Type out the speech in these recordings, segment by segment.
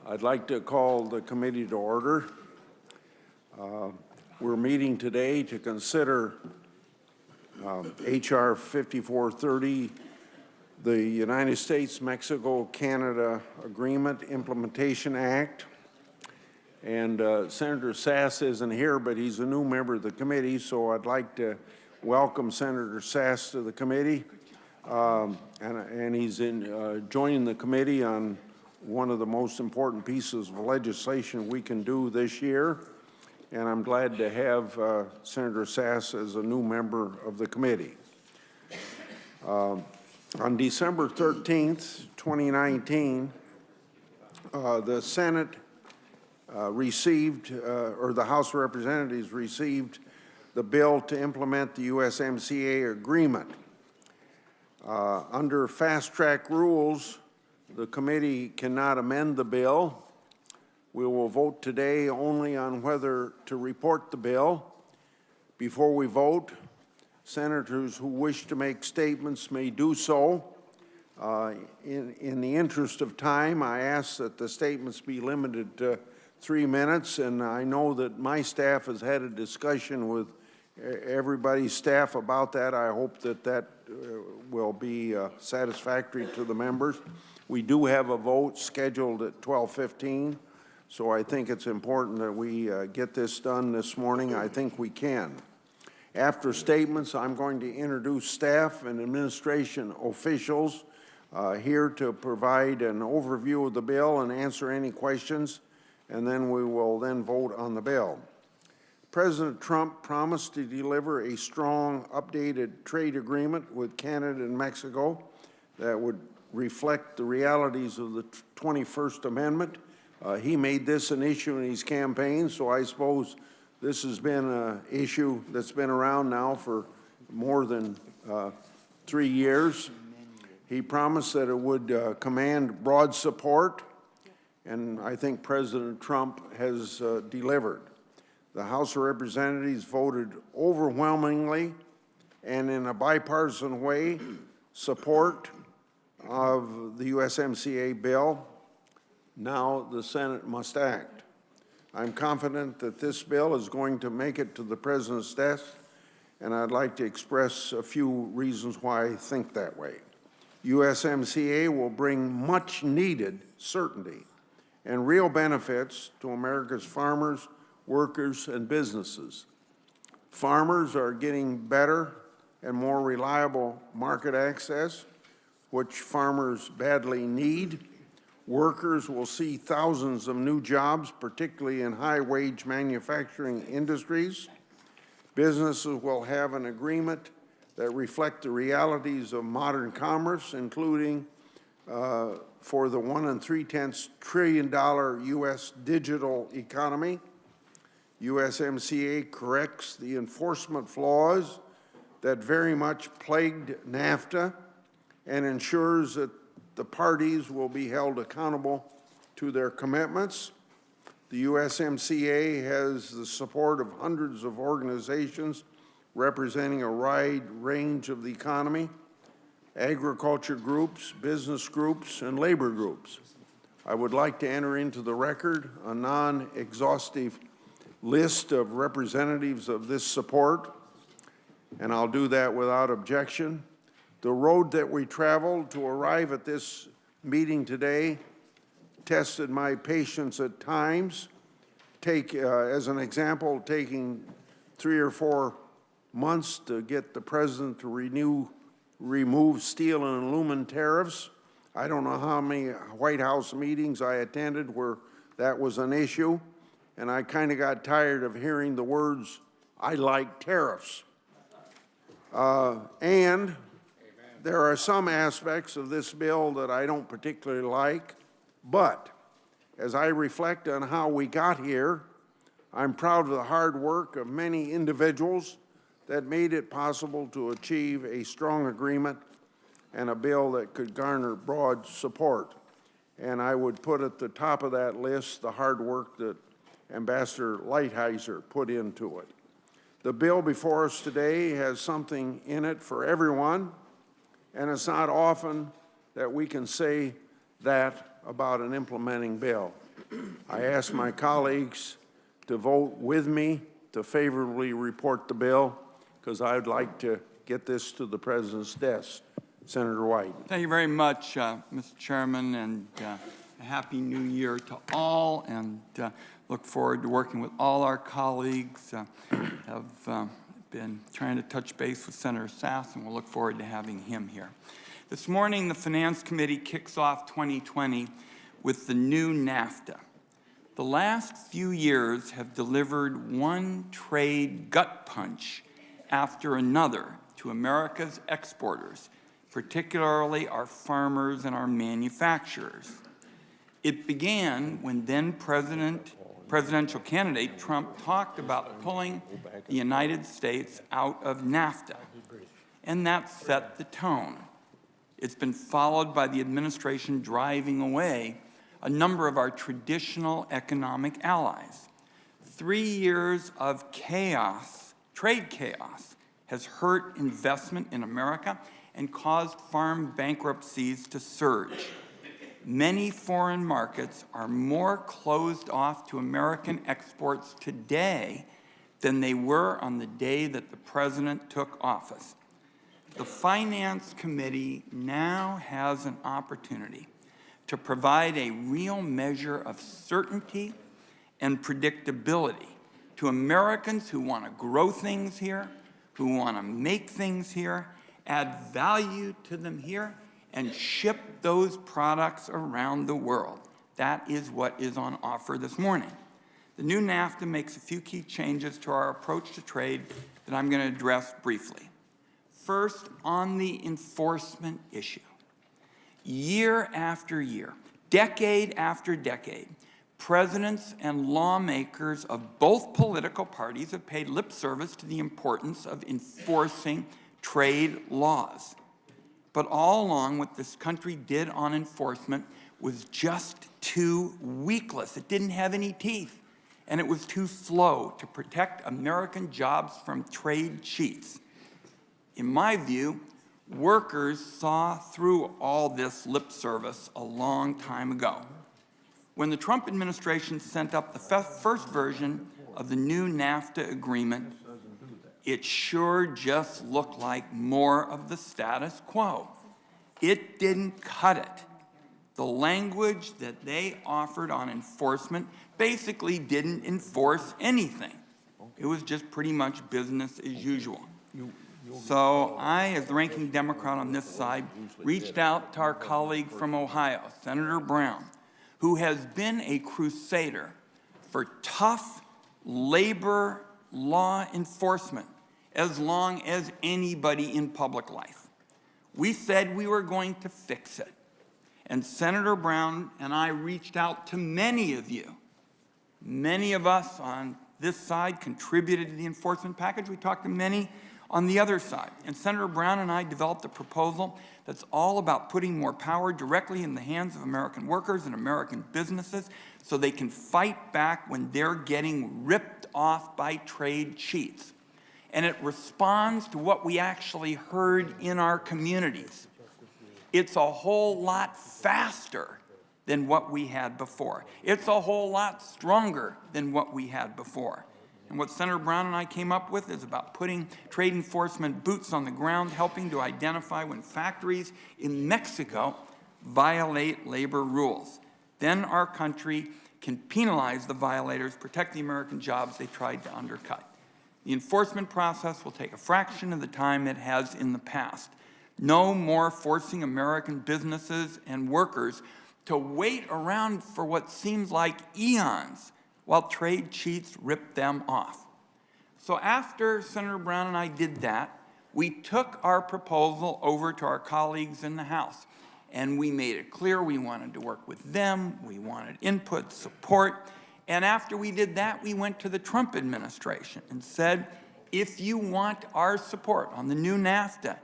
I'd like to call the committee to order. We're meeting today to consider H.R. 5430, the United States-Mexico-Canada Agreement Implementation Act. And Senator Sass isn't here, but he's a new member of the committee, so I'd like to welcome Senator Sass to the committee. And he's joining the committee on one of the most important pieces of legislation we can do this year. And I'm glad to have Senator Sass as a new member of the committee. On December 13th, 2019, the Senate or the House of Representatives received the bill to implement the USMCA agreement. Under fast-track rules, the committee cannot amend the bill. We will vote today only on whether to report the bill. Before we vote, senators who wish to make statements may do so. In the interest of time, I ask that the statements be limited to 3 minutes, and I know that my staff has had a discussion with everybody's staff about that. I hope that that will be satisfactory to the members. We do have a vote scheduled at 12:15, so I think it's important that we get this done this morning. I think we can. After statements, I'm going to introduce staff and administration officials here to provide an overview of the bill and answer any questions, and then we will then vote on the bill. President Trump promised to deliver a strong, updated trade agreement with Canada and Mexico that would reflect the realities of the 21st Amendment. He made this an issue in his campaign, so I suppose this has been an issue that's been around now for more than 3 years. He promised that it would command broad support, and I think President Trump has delivered. The House of Representatives voted overwhelmingly and in a bipartisan way support of the USMCA bill. Now the Senate must act. I'm confident that this bill is going to make it to the President's desk, and I'd like to express a few reasons why I think that way. USMCA will bring much needed certainty and real benefits to America's farmers, workers, and businesses. Farmers are getting better and more reliable market access, which farmers badly need. Workers will see thousands of new jobs, particularly in high-wage manufacturing industries. Businesses will have an agreement that reflects the realities of modern commerce, including for the $1 3/10 trillion U.S. digital economy. USMCA corrects the enforcement flaws that very much plagued NAFTA and ensures that the parties will be held accountable to their commitments. The USMCA has the support of hundreds of organizations representing a wide range of the economy, agriculture groups, business groups, and labor groups. I would like to enter into the record a non-exhaustive list of representatives of this support, and I'll do that without objection. The road that we traveled to arrive at this meeting today tested my patience at times. As an example, taking 3 or 4 months to get the President to remove steel and aluminum tariffs. I don't know how many White House meetings I attended where that was an issue, and I kind of got tired of hearing the words, "I like tariffs." And there are some aspects of this bill that I don't particularly like, but as I reflect on how we got here, I'm proud of the hard work of many individuals that made it possible to achieve a strong agreement and a bill that could garner broad support. And I would put at the top of that list the hard work that Ambassador Lighthizer put into it. The bill before us today has something in it for everyone, and it's not often that we can say that about an implementing bill. I ask my colleagues to vote with me to favorably report the bill, because I'd like to get this to the President's desk. Senator White. Thank you very much, Mr. Chairman, and a Happy New Year to all, and look forward to working with all our colleagues. Have been trying to touch base with Senator Sass, and we'll look forward to having him here. This morning, the Finance Committee kicks off 2020 with the new NAFTA. The last few years have delivered one trade gut punch after another to America's exporters, particularly our farmers and our manufacturers. It began when then presidential candidate Trump talked about pulling the United States out of NAFTA, and that set the tone. It's been followed by the administration driving away a number of our traditional economic allies. 3 years of chaos, trade chaos, has hurt investment in America and caused farm bankruptcies to surge. Many foreign markets are more closed off to American exports today than they were on the day that the president took office. The Finance Committee now has an opportunity to provide a real measure of certainty and predictability to Americans who want to grow things here, who want to make things here, add value to them here, and ship those products around the world. That is what is on offer this morning. The new NAFTA makes a few key changes to our approach to trade that I'm going to address briefly. First, on the enforcement issue. Year after year, decade after decade, presidents and lawmakers of both political parties have paid lip service to the importance of enforcing trade laws. But all along, what this country did on enforcement was just too weakless. It didn't have any teeth, and it was too slow to protect American jobs from trade cheats. In my view, workers saw through all this lip service a long time ago. When the Trump administration sent up the first version of the new NAFTA agreement, it sure just looked like more of the status quo. It didn't cut it. The language that they offered on enforcement basically didn't enforce anything. It was just pretty much business as usual. So I, as the ranking Democrat on this side, reached out to our colleague from Ohio, Senator Brown, who has been a crusader for tough labor law enforcement as long as anybody in public life. We said we were going to fix it. And Senator Brown and I reached out to many of you. Many of us on this side contributed to the enforcement package. We talked to many on the other side. And Senator Brown and I developed a proposal that's all about putting more power directly in the hands of American workers and American businesses so they can fight back when they're getting ripped off by trade cheats. And it responds to what we actually heard in our communities. It's a whole lot faster than what we had before. It's a whole lot stronger than what we had before. And what Senator Brown and I came up with is about putting trade enforcement boots on the ground, helping to identify when factories in Mexico violate labor rules. Then our country can penalize the violators, protect the American jobs they tried to undercut. The enforcement process will take a fraction of the time it has in the past. No more forcing American businesses and workers to wait around for what seems like eons while trade cheats rip them off. So after Senator Brown and I did that, we took our proposal over to our colleagues in the House, and we made it clear we wanted to work with them, we wanted input, support, and after we did that, we went to the Trump administration and said, if you want our support on the new NAFTA,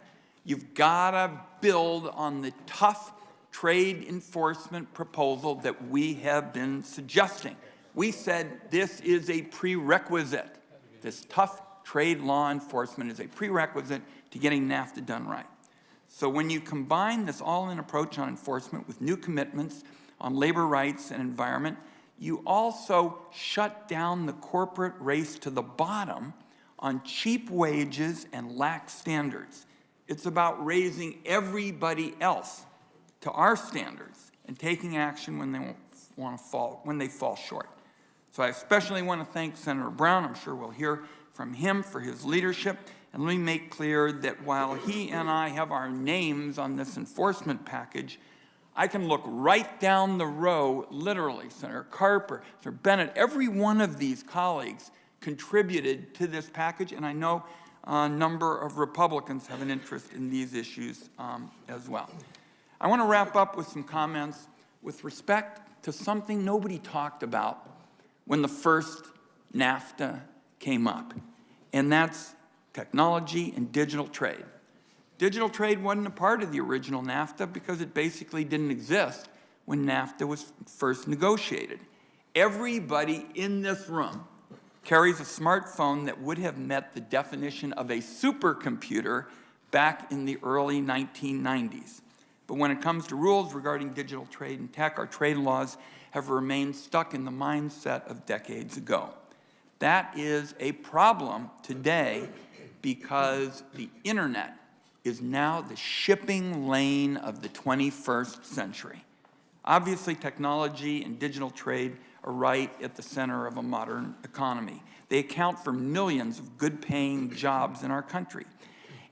you've got to build on the tough trade enforcement proposal that we have been suggesting. We said this is a prerequisite. This tough trade law enforcement is a prerequisite to getting NAFTA done right. So when you combine this all-in approach on enforcement with new commitments on labor rights and environment, you also shut down the corporate race to the bottom on cheap wages and lax standards. It's about raising everybody else to our standards and taking action when they fall short. So I especially want to thank Senator Brown. I'm sure we'll hear from him for his leadership. And let me make clear that while he and I have our names on this enforcement package, I can look right down the row, literally, Senator Carper, Senator Bennett, every one of these colleagues contributed to this package, and I know a number of Republicans have an interest in these issues as well. I want to wrap up with some comments with respect to something nobody talked about when the first NAFTA came up, and that's technology and digital trade. Digital trade wasn't a part of the original NAFTA because it basically didn't exist when NAFTA was first negotiated. Everybody in this room carries a smartphone that would have met the definition of a supercomputer back in the early 1990s. But when it comes to rules regarding digital trade and tech, our trade laws have remained stuck in the mindset of decades ago. That is a problem today because the internet is now the shipping lane of the 21st century. Obviously, technology and digital trade are right at the center of a modern economy. They account for millions of good-paying jobs in our country.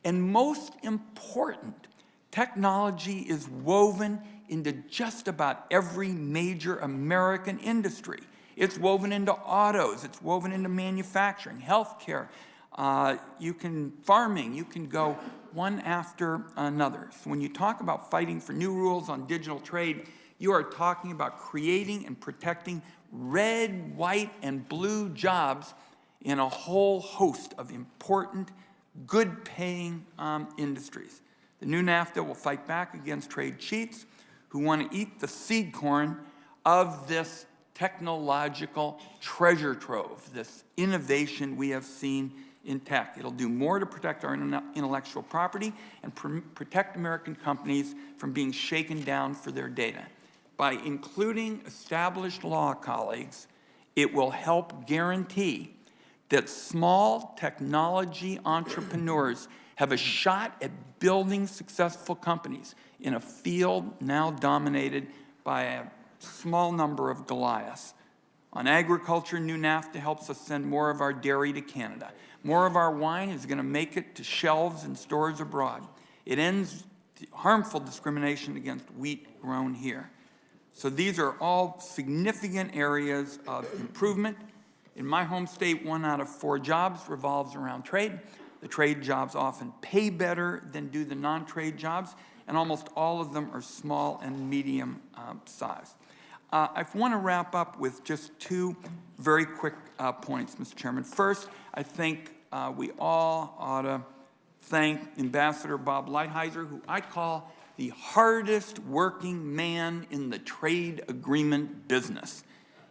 And most important, technology is woven into just about every major American industry. It's woven into autos, it's woven into manufacturing, healthcare, farming, you can go one after another. So when you talk about fighting for new rules on digital trade, you are talking about creating and protecting red, white, and blue jobs in a whole host of important, good-paying industries. The new NAFTA will fight back against trade cheats who want to eat the seed corn of this technological treasure trove, this innovation we have seen in tech. It'll do more to protect our intellectual property and protect American companies from being shaken down for their data. By including established law, colleagues, it will help guarantee that small technology entrepreneurs have a shot at building successful companies in a field now dominated by a small number of Goliaths. On agriculture, new NAFTA helps us send more of our dairy to Canada. More of our wine is going to make it to shelves in stores abroad. It ends harmful discrimination against wheat grown here. So these are all significant areas of improvement. In my home state, 1 out of 4 jobs revolves around trade. The trade jobs often pay better than do the non-trade jobs, and almost all of them are small and medium size. I want to wrap up with just 2 very quick points, Mr. Chairman. First, I think we all ought to thank Ambassador Bob Lighthizer, who I call the hardest working man in the trade agreement business.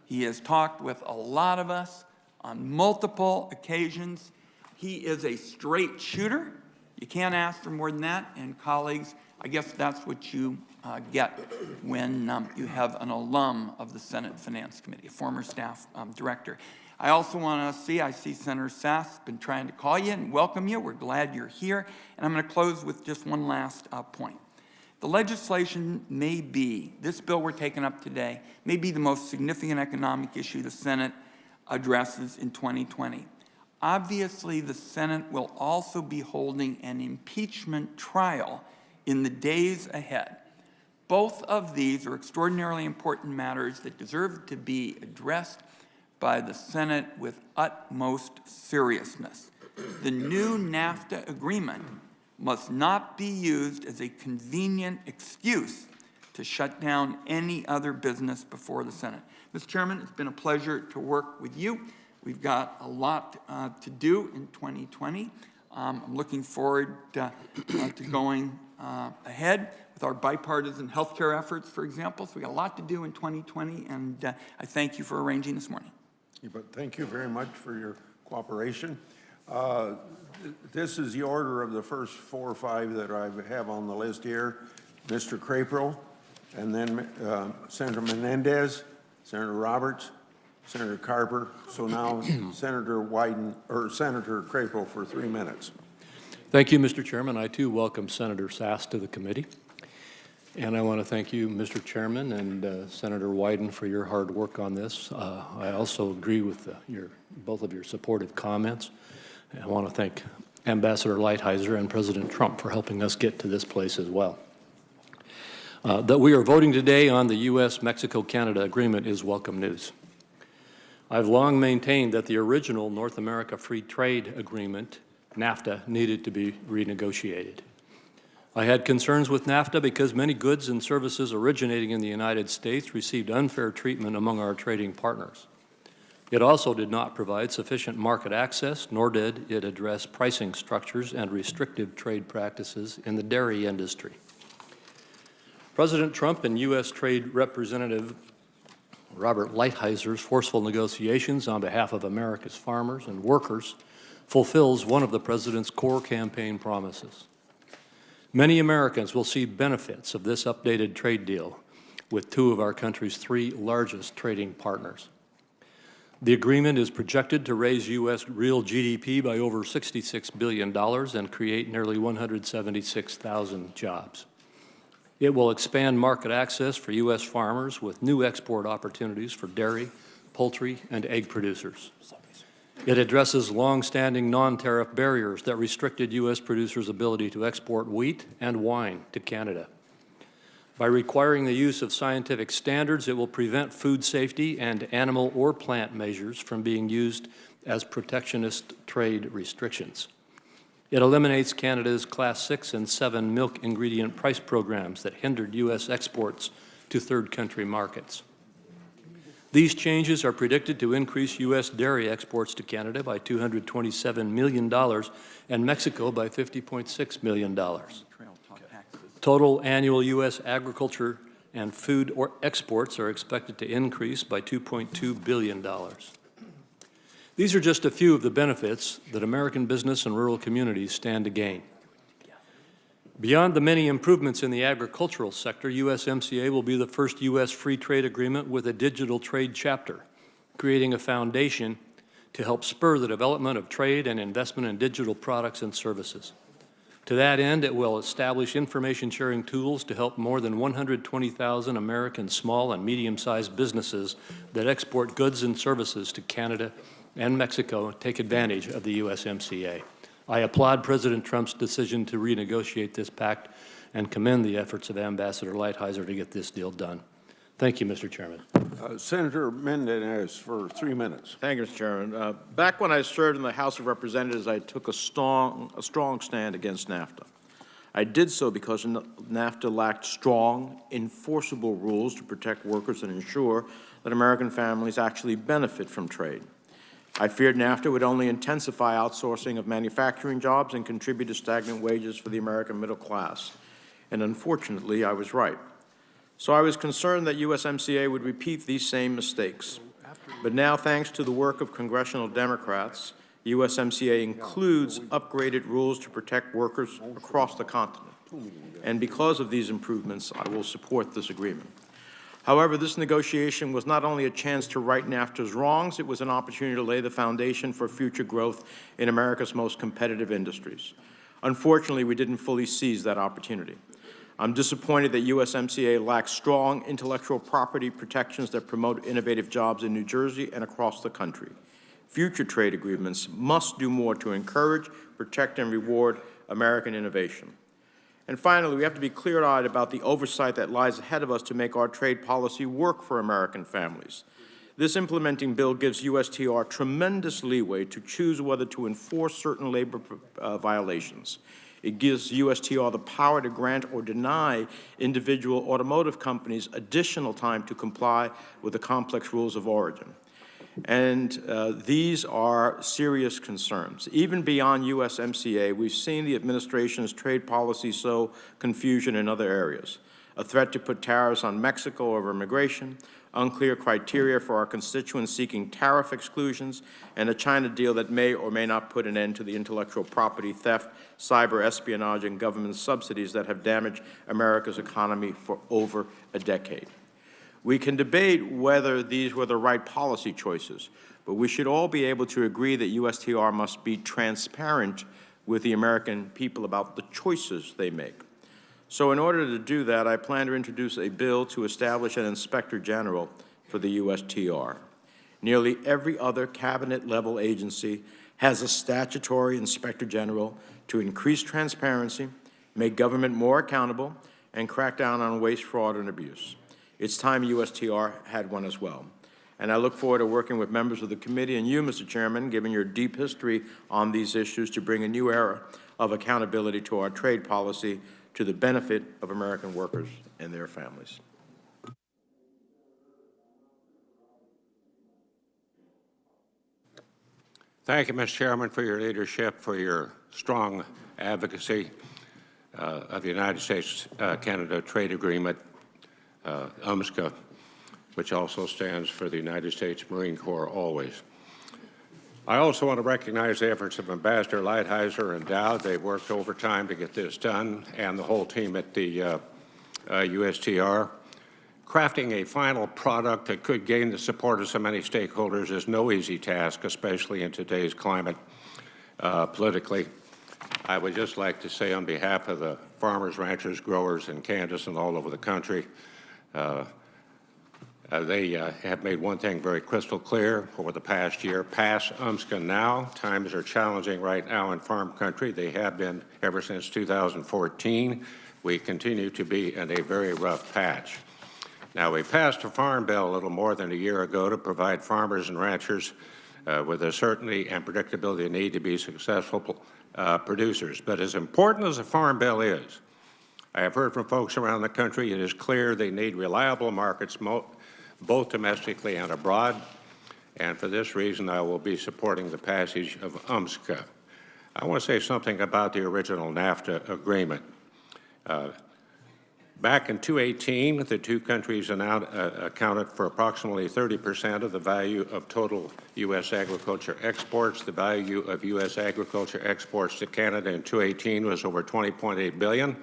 He has talked with a lot of us on multiple occasions. He is a straight shooter. You can't ask for more than that. And colleagues, I guess that's what you get when you have an alum of the Senate Finance Committee, a former staff director. I also want to I see Senator Sass been trying to call you and welcome you. We're glad you're here. And I'm going to close with just one last point. The legislation this bill we're taking up today, may be the most significant economic issue the Senate addresses in 2020. Obviously, the Senate will also be holding an impeachment trial in the days ahead. Both of these are extraordinarily important matters that deserve to be addressed by the Senate with utmost seriousness. The new NAFTA agreement must not be used as a convenient excuse to shut down any other business before the Senate. Mr. Chairman, it's been a pleasure to work with you. We've got a lot to do in 2020. I'm looking forward to going ahead with our bipartisan healthcare efforts, for example. So we got a lot to do in 2020, and I thank you for arranging this morning. But thank you very much for your cooperation. This is the order of the first 4 or 5 that I have on the list here. Mr. Crapo, and then Senator Menendez, Senator Roberts, Senator Carper. So now Senator Wyden, or Senator Crapo for 3 minutes. Thank you, Mr. Chairman. I too welcome Senator Sass to the committee. And I want to thank you, Mr. Chairman, and Senator Wyden for your hard work on this. I also agree with both of your supportive comments. I want to thank Ambassador Lighthizer and President Trump for helping us get to this place as well. That we are voting today on the U.S.-Mexico-Canada agreement is welcome news. I've long maintained that the original North America Free Trade Agreement, NAFTA, needed to be renegotiated. I had concerns with NAFTA because many goods and services originating in the United States received unfair treatment among our trading partners. It also did not provide sufficient market access, nor did it address pricing structures and restrictive trade practices in the dairy industry. President Trump and U.S. Trade Representative Robert Lighthizer forceful negotiations on behalf of America's farmers and workers fulfills one of the President's core campaign promises. Many Americans will see benefits of this updated trade deal with two of our country's 3 largest trading partners. The agreement is projected to raise U.S. real GDP by over $66 billion and create nearly 176,000 jobs. It will expand market access for U.S. farmers with new export opportunities for dairy, poultry, and egg producers. It addresses long-standing non-tariff barriers that restricted U.S. producers' ability to export wheat and wine to Canada. By requiring the use of scientific standards, it will prevent food safety and animal or plant measures from being used as protectionist trade restrictions. It eliminates Canada's Class 6 and 7 milk ingredient price programs that hindered U.S. exports to third country markets. These changes are predicted to increase U.S. dairy exports to Canada by $227 million and Mexico by $50.6 million. Total annual U.S. agriculture and food exports are expected to increase by $2.2 billion. These are just a few of the benefits that American business and rural communities stand to gain. Beyond the many improvements in the agricultural sector, USMCA will be the first U.S. free trade agreement with a digital trade chapter, creating a foundation to help spur the development of trade and investment in digital products and services. To that end, it will establish information sharing tools to help more than 120,000 American small and medium-sized businesses that export goods and services to Canada and Mexico take advantage of the USMCA. I applaud President Trump's decision to renegotiate this pact and commend the efforts of Ambassador Lighthizer to get this deal done. Thank you, Mr. Chairman. Senator Mendez for 3 minutes. Thank you, Mr. Chairman. Back when I served in the House of Representatives, I took a strong stand against NAFTA. I did so because NAFTA lacked strong, enforceable rules to protect workers and ensure that American families actually benefit from trade. I feared NAFTA would only intensify outsourcing of manufacturing jobs and contribute to stagnant wages for the American middle class. And unfortunately, I was right. So I was concerned that USMCA would repeat these same mistakes. But now, thanks to the work of congressional Democrats, USMCA includes upgraded rules to protect workers across the continent. And because of these improvements, I will support this agreement. However, this negotiation was not only a chance to right NAFTA's wrongs, it was an opportunity to lay the foundation for future growth in America's most competitive industries. Unfortunately, we didn't fully seize that opportunity. I'm disappointed that USMCA lacks strong intellectual property protections that promote innovative jobs in New Jersey and across the country. Future trade agreements must do more to encourage, protect, and reward American innovation. And finally, we have to be clear-eyed about the oversight that lies ahead of us to make our trade policy work for American families. This implementing bill gives USTR tremendous leeway to choose whether to enforce certain labor violations. It gives USTR the power to grant or deny individual automotive companies additional time to comply with the complex rules of origin. And these are serious concerns. Even beyond USMCA, we've seen the administration's trade policy sow confusion in other areas. A threat to put tariffs on Mexico over immigration, unclear criteria for our constituents seeking tariff exclusions, and a China deal that may or may not put an end to the intellectual property theft, cyber espionage, and government subsidies that have damaged America's economy for over a decade. We can debate whether these were the right policy choices, but we should all be able to agree that USTR must be transparent with the American people about the choices they make. So in order to do that, I plan to introduce a bill to establish an Inspector General for the USTR. Nearly every other cabinet-level agency has a statutory Inspector General to increase transparency, make government more accountable, and crack down on waste, fraud, and abuse. It's time USTR had one as well. And I look forward to working with members of the committee and you, Mr. Chairman, given your deep history on these issues, to bring a new era of accountability to our trade policy to the benefit of American workers and their families. Thank you, Mr. Chairman, for your leadership, for your strong advocacy of the United States-Canada Trade Agreement, USMCA, which also stands for the United States Marine Corps always. I also want to recognize the efforts of Ambassador Lighthizer and Dowd. They worked overtime to get this done, and the whole team at the USTR. Crafting a final product that could gain the support of so many stakeholders is no easy task, especially in today's climate politically. I would just like to say on behalf of the farmers, ranchers, growers in Kansas and all over the country, they have made one thing very crystal clear over the past year: pass USMCA now. Times are challenging right now in farm country. They have been ever since 2014. We continue to be in a very rough patch. Now, we passed a farm bill a little more than a year ago to provide farmers and ranchers with the certainty and predictability they need to be successful producers. But as important as a farm bill is, I have heard from folks around the country, it is clear they need reliable markets both domestically and abroad. And for this reason, I will be supporting the passage of USMCA. I want to say something about the original NAFTA agreement. Back in 2018, the two countries accounted for approximately 30% of the value of total U.S. agriculture exports. The value of U.S. agriculture exports to Canada in 2018 was over $20.8 billion,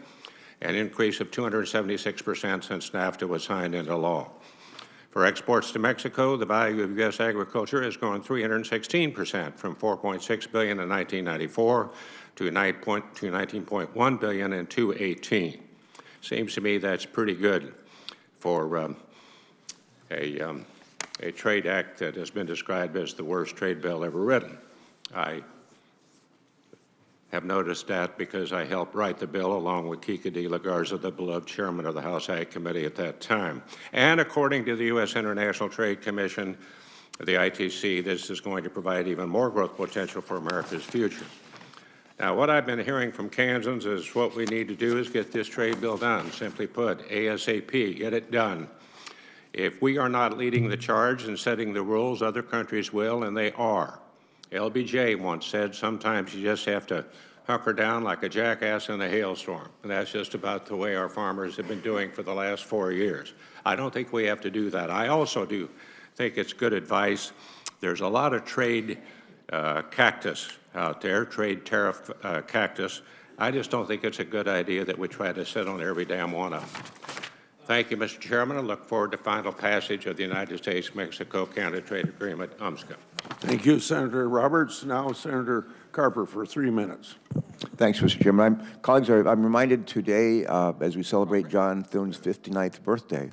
an increase of 276% since NAFTA was signed into law. For exports to Mexico, the value of U.S. agriculture has grown 316%, from $4.6 billion in 1994 to $19.1 billion in 2018. Seems to me that's pretty good for a trade act that has been described as the worst trade bill ever written. I have noticed that because I helped write the bill along with Kika de la Garza, the beloved chairman of the House Ag Committee at that time. And according to the U.S. International Trade Commission, the ITC, this is going to provide even more growth potential for America's future. Now, what I've been hearing from Kansans is what we need to do is get this trade bill done. Simply put, ASAP, get it done. If we are not leading the charge and setting the rules, other countries will, and they are. LBJ once said, sometimes you just have to hunker down like a jackass in a hailstorm. And that's just about the way our farmers have been doing for the last 4 years. I don't think we have to do that. I also do think it's good advice. There's a lot of trade cactus out there, trade tariff cactus. I just don't think it's a good idea that we try to sit on every damn one of them. Thank you, Mr. Chairman. I look forward to final passage of the United States-Mexico-Canada Trade Agreement, USMCA. Thank you, Senator Roberts. Now, Senator Carper for 3 minutes. Thanks, Mr. Chairman. Colleagues, I'm reminded today, as we celebrate John Thune's 59th birthday,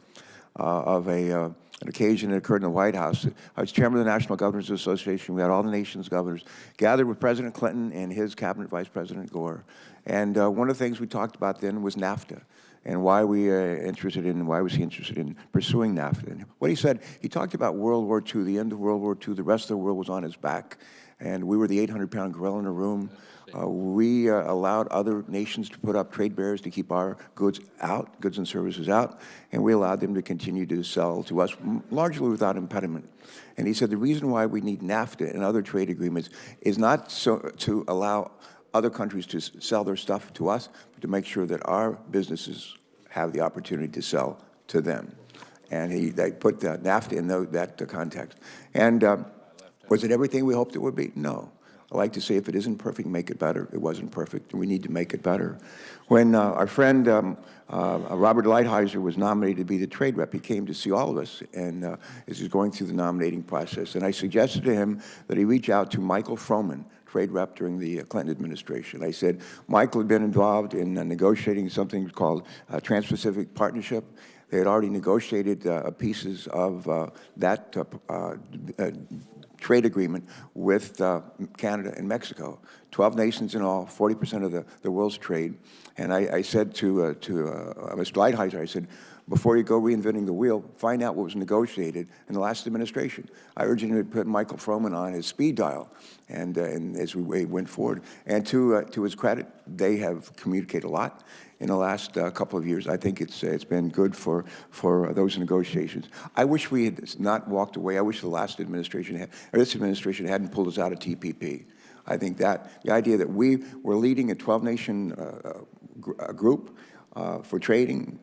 of an occasion that occurred in the White House. I was chairman of the National Governors Association. We had all the nation's governors gathered with President Clinton and his cabinet vice president Gore. And one of the things we talked about then was NAFTA, and why why was he interested in pursuing NAFTA. And what he said, he talked about World War II, the end of World War II, the rest of the world was on his back, and we were the 800-pound gorilla in the room. We allowed other nations to put up trade barriers to keep our goods out, goods and services out, and we allowed them to continue to sell to us largely without impediment. And he said the reason why we need NAFTA and other trade agreements is not to allow other countries to sell their stuff to us, but to make sure that our businesses have the opportunity to sell to them. And they put NAFTA in that context. And was it everything we hoped it would be? No. I like to say if it isn't perfect, make it better. It wasn't perfect, and we need to make it better. When our friend Robert Lighthizer was nominated to be the trade rep, he came to see all of us, and as he's going through the nominating process. And I suggested to him that he reach out to Michael Froman, trade rep during the Clinton administration. I said, Michael had been involved in negotiating something called Trans-Pacific Partnership. They had already negotiated pieces of that trade agreement with Canada and Mexico. 12 nations in all, 40% of the world's trade. And I said to Mr. Lighthizer, I said, before you go reinventing the wheel, find out what was negotiated in the last administration. I urged him to put Michael Froman on his speed dial, and as we went forward. And to his credit, they have communicated a lot in the last couple of years. I think it's been good for those negotiations. I wish we had not walked away. I wish the last administration or this administration hadn't pulled us out of TPP. I think that the idea that we were leading a 12-nation group for trading,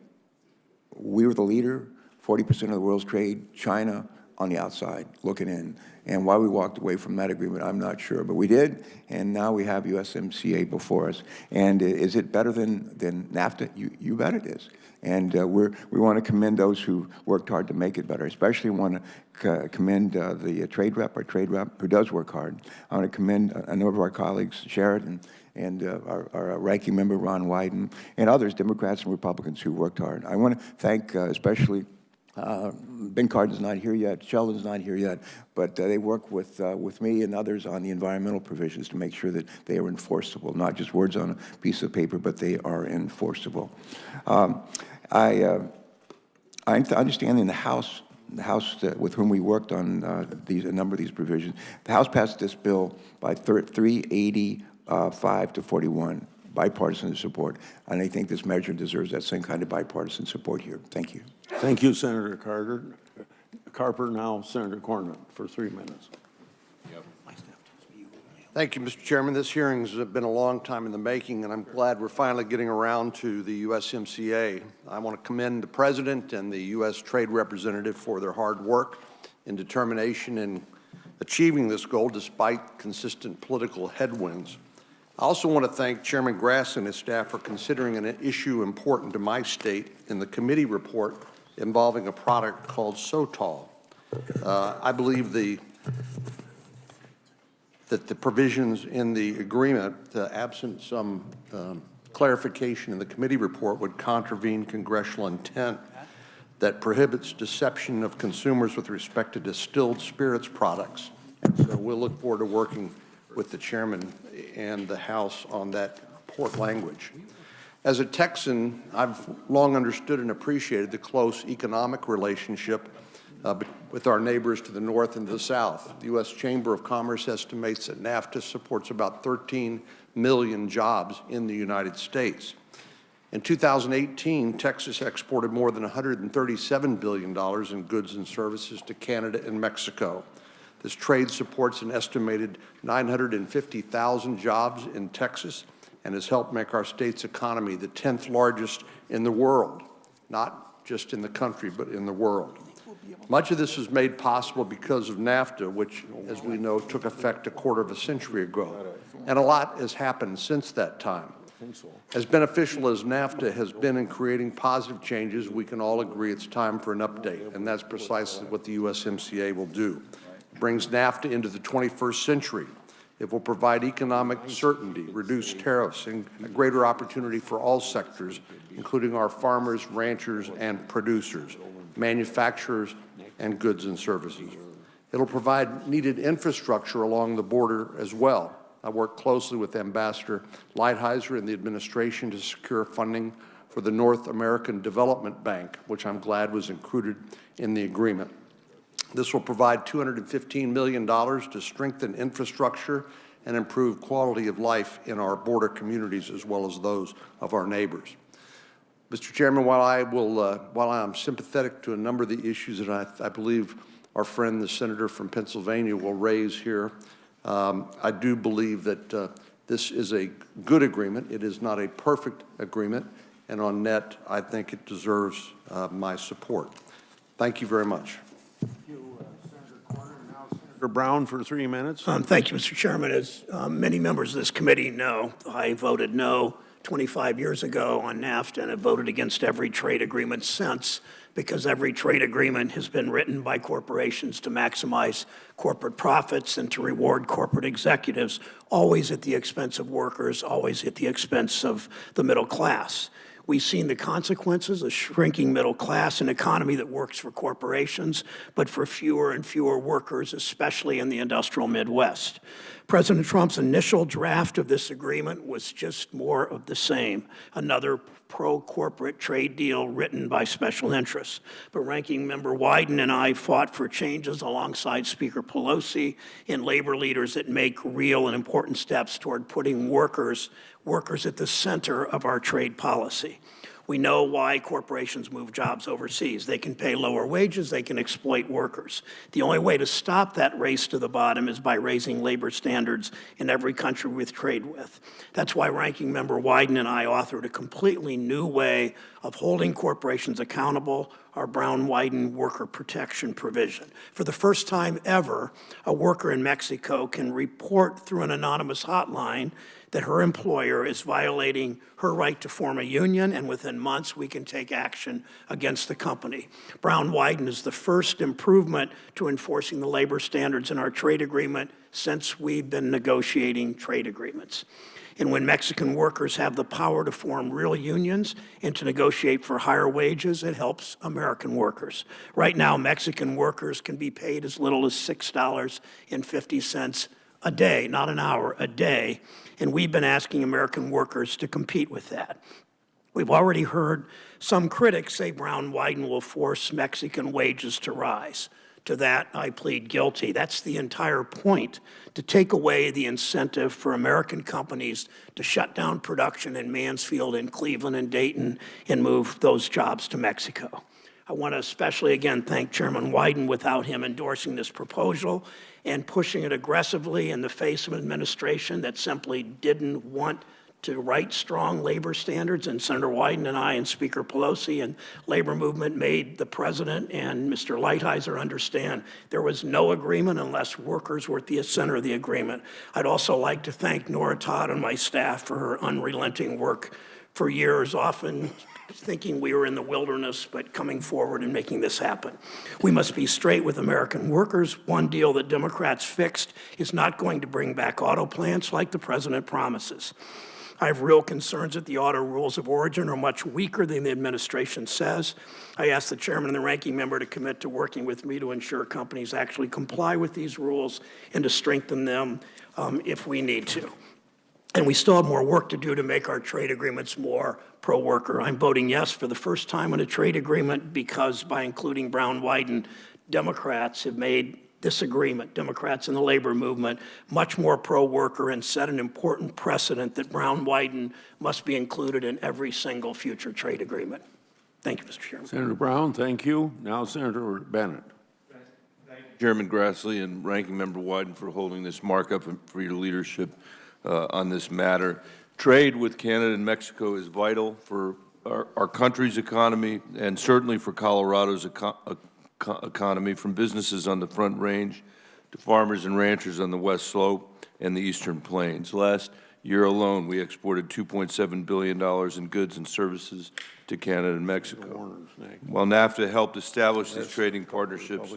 we were the leader, 40% of the world's trade, China on the outside looking in. And why we walked away from that agreement, I'm not sure, but we did, and now we have USMCA before us. And is it better than NAFTA? You bet it is. And we want to commend those who worked hard to make it better. Especially want to commend the trade rep, our trade rep, who does work hard. I want to commend a number of our colleagues, Sheridan, and our ranking member, Ron Wyden, and others, Democrats and Republicans, who worked hard. I want to thank especially Ben Cardin's not here yet, Sheldon's not here yet, but they work with me and others on the environmental provisions to make sure that they are enforceable, not just words on a piece of paper, but they are enforceable. I understand in the House with whom we worked on a number of these provisions, the House passed this bill by 385 to 41, bipartisan support, and I think this measure deserves that same kind of bipartisan support here. Thank you. Thank you, Senator Carper. Now, Senator Cornyn for 3 minutes. Thank you, Mr. Chairman. This hearing's been a long time in the making, and I'm glad we're finally getting around to the USMCA. I want to commend the President and the U.S. Trade Representative for their hard work and determination in achieving this goal despite consistent political headwinds. I also want to thank Chairman Grass and his staff for considering an issue important to my state in the committee report involving a product called Sotol. I believe that the provisions in the agreement, absent some clarification in the committee report, would contravene congressional intent that prohibits deception of consumers with respect to distilled spirits products. So we'll look forward to working with the chairman and the House on that port language. As a Texan, I've long understood and appreciated the close economic relationship with our neighbors to the north and the south. The U.S. Chamber of Commerce estimates that NAFTA supports about 13 million jobs in the United States. In 2018, Texas exported more than $137 billion in goods and services to Canada and Mexico. This trade supports an estimated 950,000 jobs in Texas and has helped make our state's economy the 10th largest in the world, not just in the country, but in the world. Much of this was made possible because of NAFTA, which, as we know, took effect a quarter of a century ago. And a lot has happened since that time. As beneficial as NAFTA has been in creating positive changes, we can all agree it's time for an update, and that's precisely what the USMCA will do. It brings NAFTA into the 21st century. It will provide economic certainty, reduce tariffs, and a greater opportunity for all sectors, including our farmers, ranchers, and producers, manufacturers, and goods and services. It'll provide needed infrastructure along the border as well. I worked closely with Ambassador Lighthizer and the administration to secure funding for the North American Development Bank, which I'm glad was included in the agreement. This will provide $215 million to strengthen infrastructure and improve quality of life in our border communities as well as those of our neighbors. Mr. Chairman, while I'm sympathetic to a number of the issues that I believe our friend, the senator from Pennsylvania, will raise here, I do believe that this is a good agreement. It is not a perfect agreement, and on net, I think it deserves my support. Thank you very much. Thank you, Senator Cornyn. Now, Senator Brown for 3 minutes. Thank you, Mr. Chairman. As many members of this committee know, I voted no 25 years ago on NAFTA and have voted against every trade agreement since, because every trade agreement has been written by corporations to maximize corporate profits and to reward corporate executives, always at the expense of workers, always at the expense of the middle class. We've seen the consequences, a shrinking middle class, an economy that works for corporations, but for fewer and fewer workers, especially in the industrial Midwest. President Trump's initial draft of this agreement was just more of the same, another pro-corporate trade deal written by special interests. But Ranking Member Wyden and I fought for changes alongside Speaker Pelosi and labor leaders that make real and important steps toward putting workers at the center of our trade policy. We know why corporations move jobs overseas. They can pay lower wages, they can exploit workers. The only way to stop that race to the bottom is by raising labor standards in every country we trade with. That's why Ranking Member Wyden and I authored a completely new way of holding corporations accountable, our Brown-Wyden worker protection provision. For the first time ever, a worker in Mexico can report through an anonymous hotline that her employer is violating her right to form a union, and within months we can take action against the company. Brown-Wyden is the first improvement to enforcing the labor standards in our trade agreement since we've been negotiating trade agreements. And when Mexican workers have the power to form real unions and to negotiate for higher wages, it helps American workers. Right now, Mexican workers can be paid as little as $6.50 a day, not an hour, a day. And we've been asking American workers to compete with that. We've already heard some critics say Brown-Wyden will force Mexican wages to rise. To that, I plead guilty. That's the entire point, to take away the incentive for American companies to shut down production in Mansfield and Cleveland and Dayton and move those jobs to Mexico. I want to especially, again, thank Chairman Wyden. Without him endorsing this proposal and pushing it aggressively in the face of an administration that simply didn't want to write strong labor standards, and Senator Wyden and I and Speaker Pelosi and labor movement made the president and Mr. Lighthizer understand there was no agreement unless workers were at the center of the agreement. I'd also like to thank Nora Todd and my staff for her unrelenting work for years, often thinking we were in the wilderness, but coming forward and making this happen. We must be straight with American workers. One deal that Democrats fixed is not going to bring back auto plants like the president promises. I have real concerns that the auto rules of origin are much weaker than the administration says. I ask the chairman and the ranking member to commit to working with me to ensure companies actually comply with these rules and to strengthen them if we need to. And we still have more work to do to make our trade agreements more pro-worker. I'm voting yes for the first time on a trade agreement because by including Brown-Wyden, Democrats have made this agreement, Democrats in the labor movement, much more pro-worker and set an important precedent that Brown-Wyden must be included in every single future trade agreement. Thank you, Mr. Chairman. Senator Brown, thank you. Now Senator Bennett. Chairman Grassley and Ranking Member Wyden for holding this markup and for your leadership on this matter. Trade with Canada and Mexico is vital for our country's economy and certainly for Colorado's economy, from businesses on the Front Range to farmers and ranchers on the West Slope and the Eastern Plains. Last year alone, we exported $2.7 billion in goods and services to Canada and Mexico. While NAFTA helped establish these trading partnerships,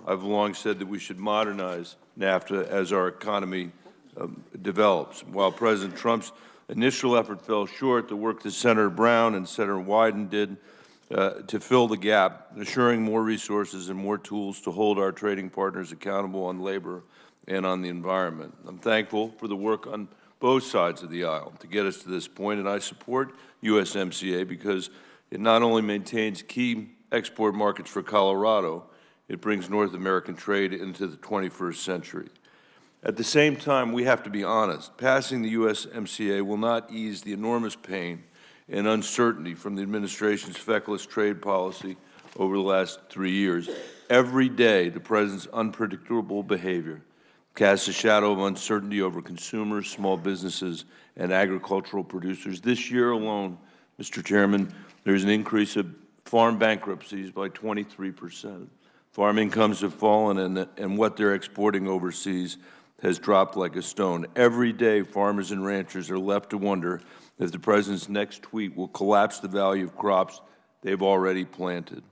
I've long said that we should modernize NAFTA as our economy develops. While President Trump's initial effort fell short, the work that Senator Brown and Senator Wyden did to fill the gap, assuring more resources and more tools to hold our trading partners accountable on labor and on the environment. I'm thankful for the work on both sides of the aisle to get us to this point, and I support USMCA because it not only maintains key export markets for Colorado, it brings North American trade into the 21st century. At the same time, we have to be honest. Passing the USMCA will not ease the enormous pain and uncertainty from the administration's feckless trade policy over the last 3 years. Every day, the president's unpredictable behavior casts a shadow of uncertainty over consumers, small businesses, and agricultural producers. This year alone, Mr. Chairman, there's an increase of farm bankruptcies by 23%. Farm incomes have fallen, and what they're exporting overseas has dropped like a stone. Every day, farmers and ranchers are left to wonder if the president's next tweet will collapse the value of crops they've already planted.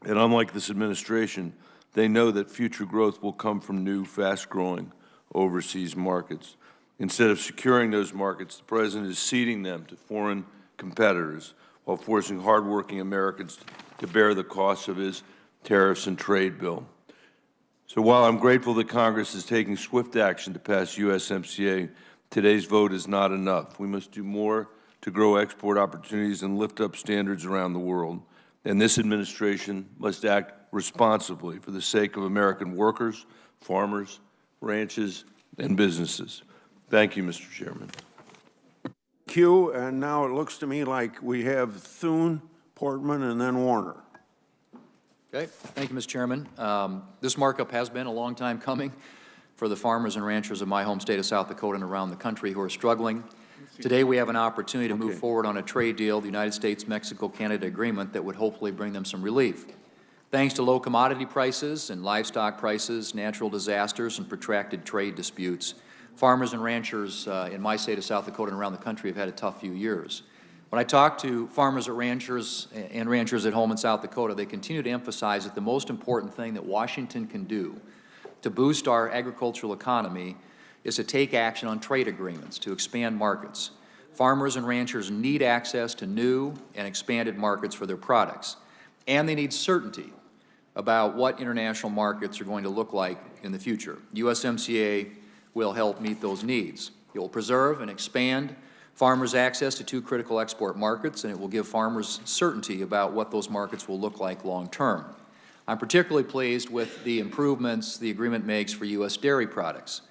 And unlike this administration, they know that future growth will come from new, fast-growing overseas markets. Instead of securing those markets, the president is ceding them to foreign competitors while forcing hardworking Americans to bear the costs of his tariffs and trade bill. So while I'm grateful that Congress is taking swift action to pass USMCA, today's vote is not enough. We must do more to grow export opportunities and lift up standards around the world. And this administration must act responsibly for the sake of American workers, farmers, ranches, and businesses. Thank you, Mr. Chairman. Thank you, and now it looks to me like we have Thune, Portman, and then Warner. Okay, thank you, Mr. Chairman. This markup has been a long time coming for the farmers and ranchers of my home state of South Dakota and around the country who are struggling. Today, we have an opportunity to move forward on a trade deal, the United States-Mexico-Canada agreement, that would hopefully bring them some relief. Thanks to low commodity prices and livestock prices, natural disasters, and protracted trade disputes, farmers and ranchers in my state of South Dakota and around the country have had a tough few years. When I talk to farmers and ranchers at home in South Dakota, they continue to emphasize that the most important thing that Washington can do to boost our agricultural economy is to take action on trade agreements to expand markets. Farmers and ranchers need access to new and expanded markets for their products, and they need certainty about what international markets are going to look like in the future. USMCA will help meet those needs. It will preserve and expand farmers' access to two critical export markets, and it will give farmers certainty about what those markets will look like long term. I'm particularly pleased with the improvements the agreement makes for U.S. dairy products.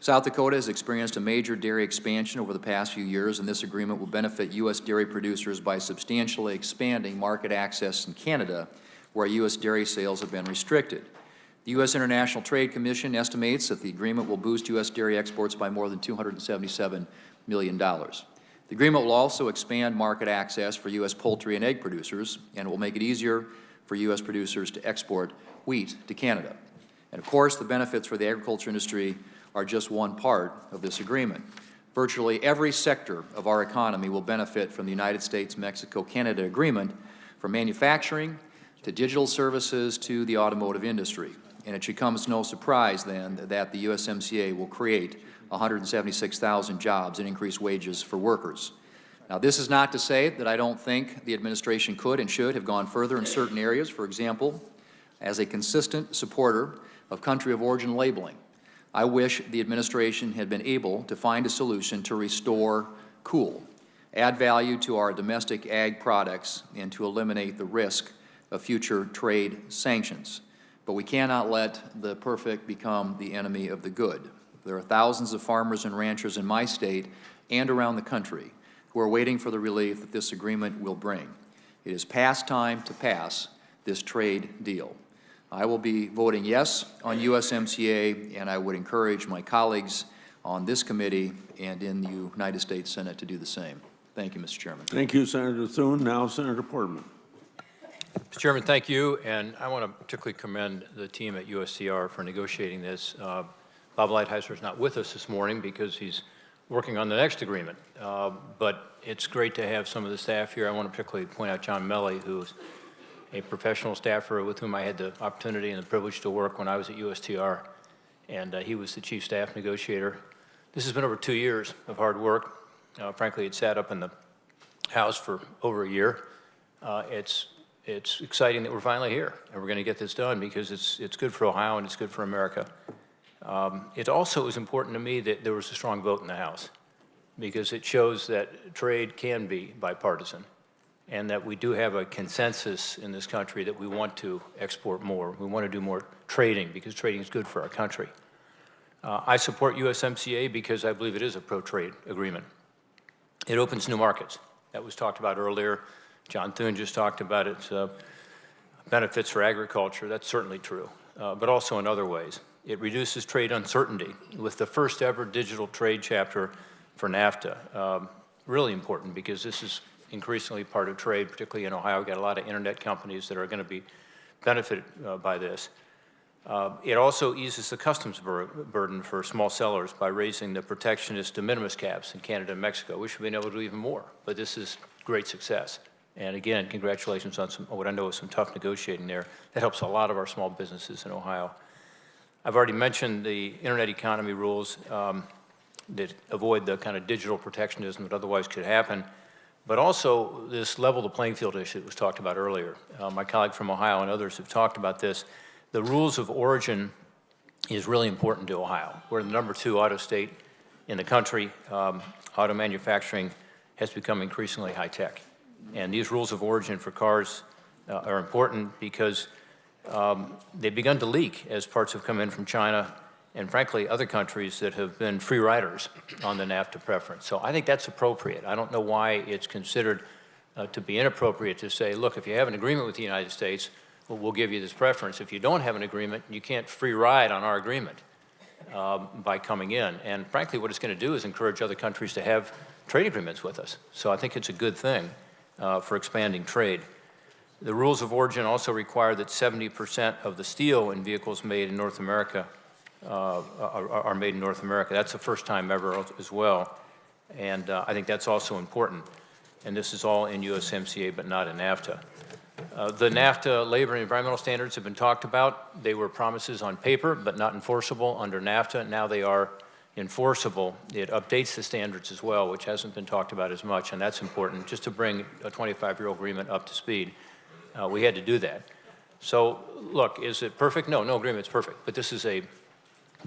South Dakota has experienced a major dairy expansion over the past few years, and this agreement will benefit U.S. dairy producers by substantially expanding market access in Canada, where U.S. dairy sales have been restricted. The U.S. International Trade Commission estimates that the agreement will boost U.S. dairy exports by more than $277 million. The agreement will also expand market access for U.S. poultry and egg producers, and it will make it easier for U.S. producers to export wheat to Canada. And of course, the benefits for the agriculture industry are just one part of this agreement. Virtually every sector of our economy will benefit from the United States-Mexico-Canada agreement, from manufacturing to digital services to the automotive industry. And it should come as no surprise, then, that the USMCA will create 176,000 jobs and increase wages for workers. Now, this is not to say that I don't think the administration could and should have gone further in certain areas. For example, as a consistent supporter of country of origin labeling, I wish the administration had been able to find a solution to restore cool, add value to our domestic ag products, and to eliminate the risk of future trade sanctions. But we cannot let the perfect become the enemy of the good. There are thousands of farmers and ranchers in my state and around the country who are waiting for the relief that this agreement will bring. It is past time to pass this trade deal. I will be voting yes on USMCA, and I would encourage my colleagues on this committee and in the United States Senate to do the same. Thank you, Mr. Chairman. Thank you, Senator Thune. Now, Senator Portman. Mr. Chairman, thank you, and I want to particularly commend the team at USTR for negotiating this. Bob Lighthizer is not with us this morning because he's working on the next agreement, but it's great to have some of the staff here. I want to particularly point out John Melly, who's a professional staffer with whom I had the opportunity and the privilege to work when I was at USTR, and he was the chief staff negotiator. This has been over 2 years of hard work. Frankly, it sat up in the House for over a year. It's exciting that we're finally here, and we're going to get this done because it's good for Ohio and it's good for America. It also is important to me that there was a strong vote in the House because it shows that trade can be bipartisan and that we do have a consensus in this country that we want to export more. We want to do more trading because trading is good for our country. I support USMCA because I believe it is a pro-trade agreement. It opens new markets. That was talked about earlier. John Thune just talked about its benefits for agriculture. That's certainly true, but also in other ways. It reduces trade uncertainty with the first ever digital trade chapter for NAFTA. Really important because this is increasingly part of trade, particularly in Ohio. We've got a lot of internet companies that are going to be benefited by this. It also eases the customs burden for small sellers by raising the protectionist de minimis caps in Canada and Mexico. We should have been able to do even more, but this is great success. And again, congratulations on what I know is some tough negotiating there. That helps a lot of our small businesses in Ohio. I've already mentioned the internet economy rules that avoid the kind of digital protectionism that otherwise could happen, but also this level the playing field issue that was talked about earlier. My colleague from Ohio and others have talked about this. The rules of origin is really important to Ohio. We're the #2 auto state in the country. Auto manufacturing has become increasingly high-tech. And these rules of origin for cars are important because they've begun to leak as parts have come in from China and, frankly, other countries that have been free riders on the NAFTA preference. So I think that's appropriate. I don't know why it's considered to be inappropriate to say, look, if you have an agreement with the United States, well, we'll give you this preference. If you don't have an agreement, you can't free ride on our agreement by coming in. And, frankly, what it's going to do is encourage other countries to have trade agreements with us. So I think it's a good thing for expanding trade. The rules of origin also require that 70% of the steel in vehicles made in North America are made in North America. That's the first time ever as well. And I think that's also important. And this is all in USMCA, but not in NAFTA. The NAFTA labor and environmental standards have been talked about. They were promises on paper, but not enforceable under NAFTA. Now they are enforceable. It updates the standards as well, which hasn't been talked about as much, and that's important, just to bring a 25-year-old agreement up to speed. We had to do that. So, look, is it perfect? No, no agreement's perfect, but this is a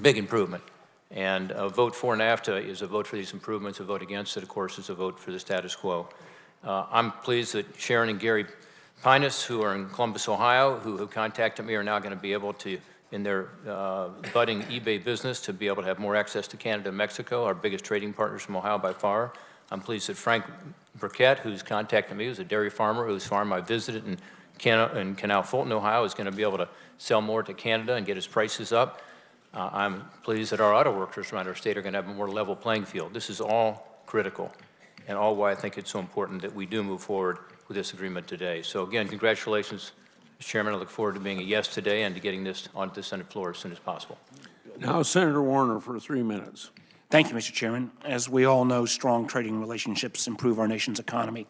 big improvement. And a vote for NAFTA is a vote for these improvements. A vote against it, of course, is a vote for the status quo. I'm pleased that Sharon and Gary Pinus, who are in Columbus, Ohio, who have contacted me, are now going to be able to, in their budding eBay business, to be able to have more access to Canada and Mexico, our biggest trading partners from Ohio by far. I'm pleased that Frank Burkett, who's contacted me, who's a dairy farmer whose farm I visited in Canal Fulton, Ohio, is going to be able to sell more to Canada and get his prices up. I'm pleased that our auto workers around our state are going to have a more level playing field. This is all critical and all why I think it's so important that we do move forward with this agreement today. So again, congratulations, Mr. Chairman. I look forward to being a yes today and to getting this onto the Senate floor as soon as possible. Now, Senator Warner for 3 minutes. Thank you, Mr. Chairman. As we all know, strong trading relationships improve our nation's economy.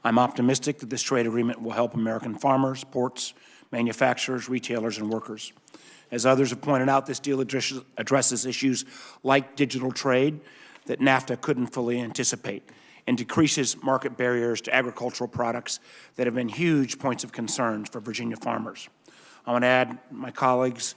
I'm optimistic that this trade agreement will help American farmers, ports, manufacturers, retailers, and workers. As others have pointed out, this deal addresses issues like digital trade that NAFTA couldn't fully anticipate and decreases market barriers to agricultural products that have been huge points of concerns for Virginia farmers. I want to add my colleagues'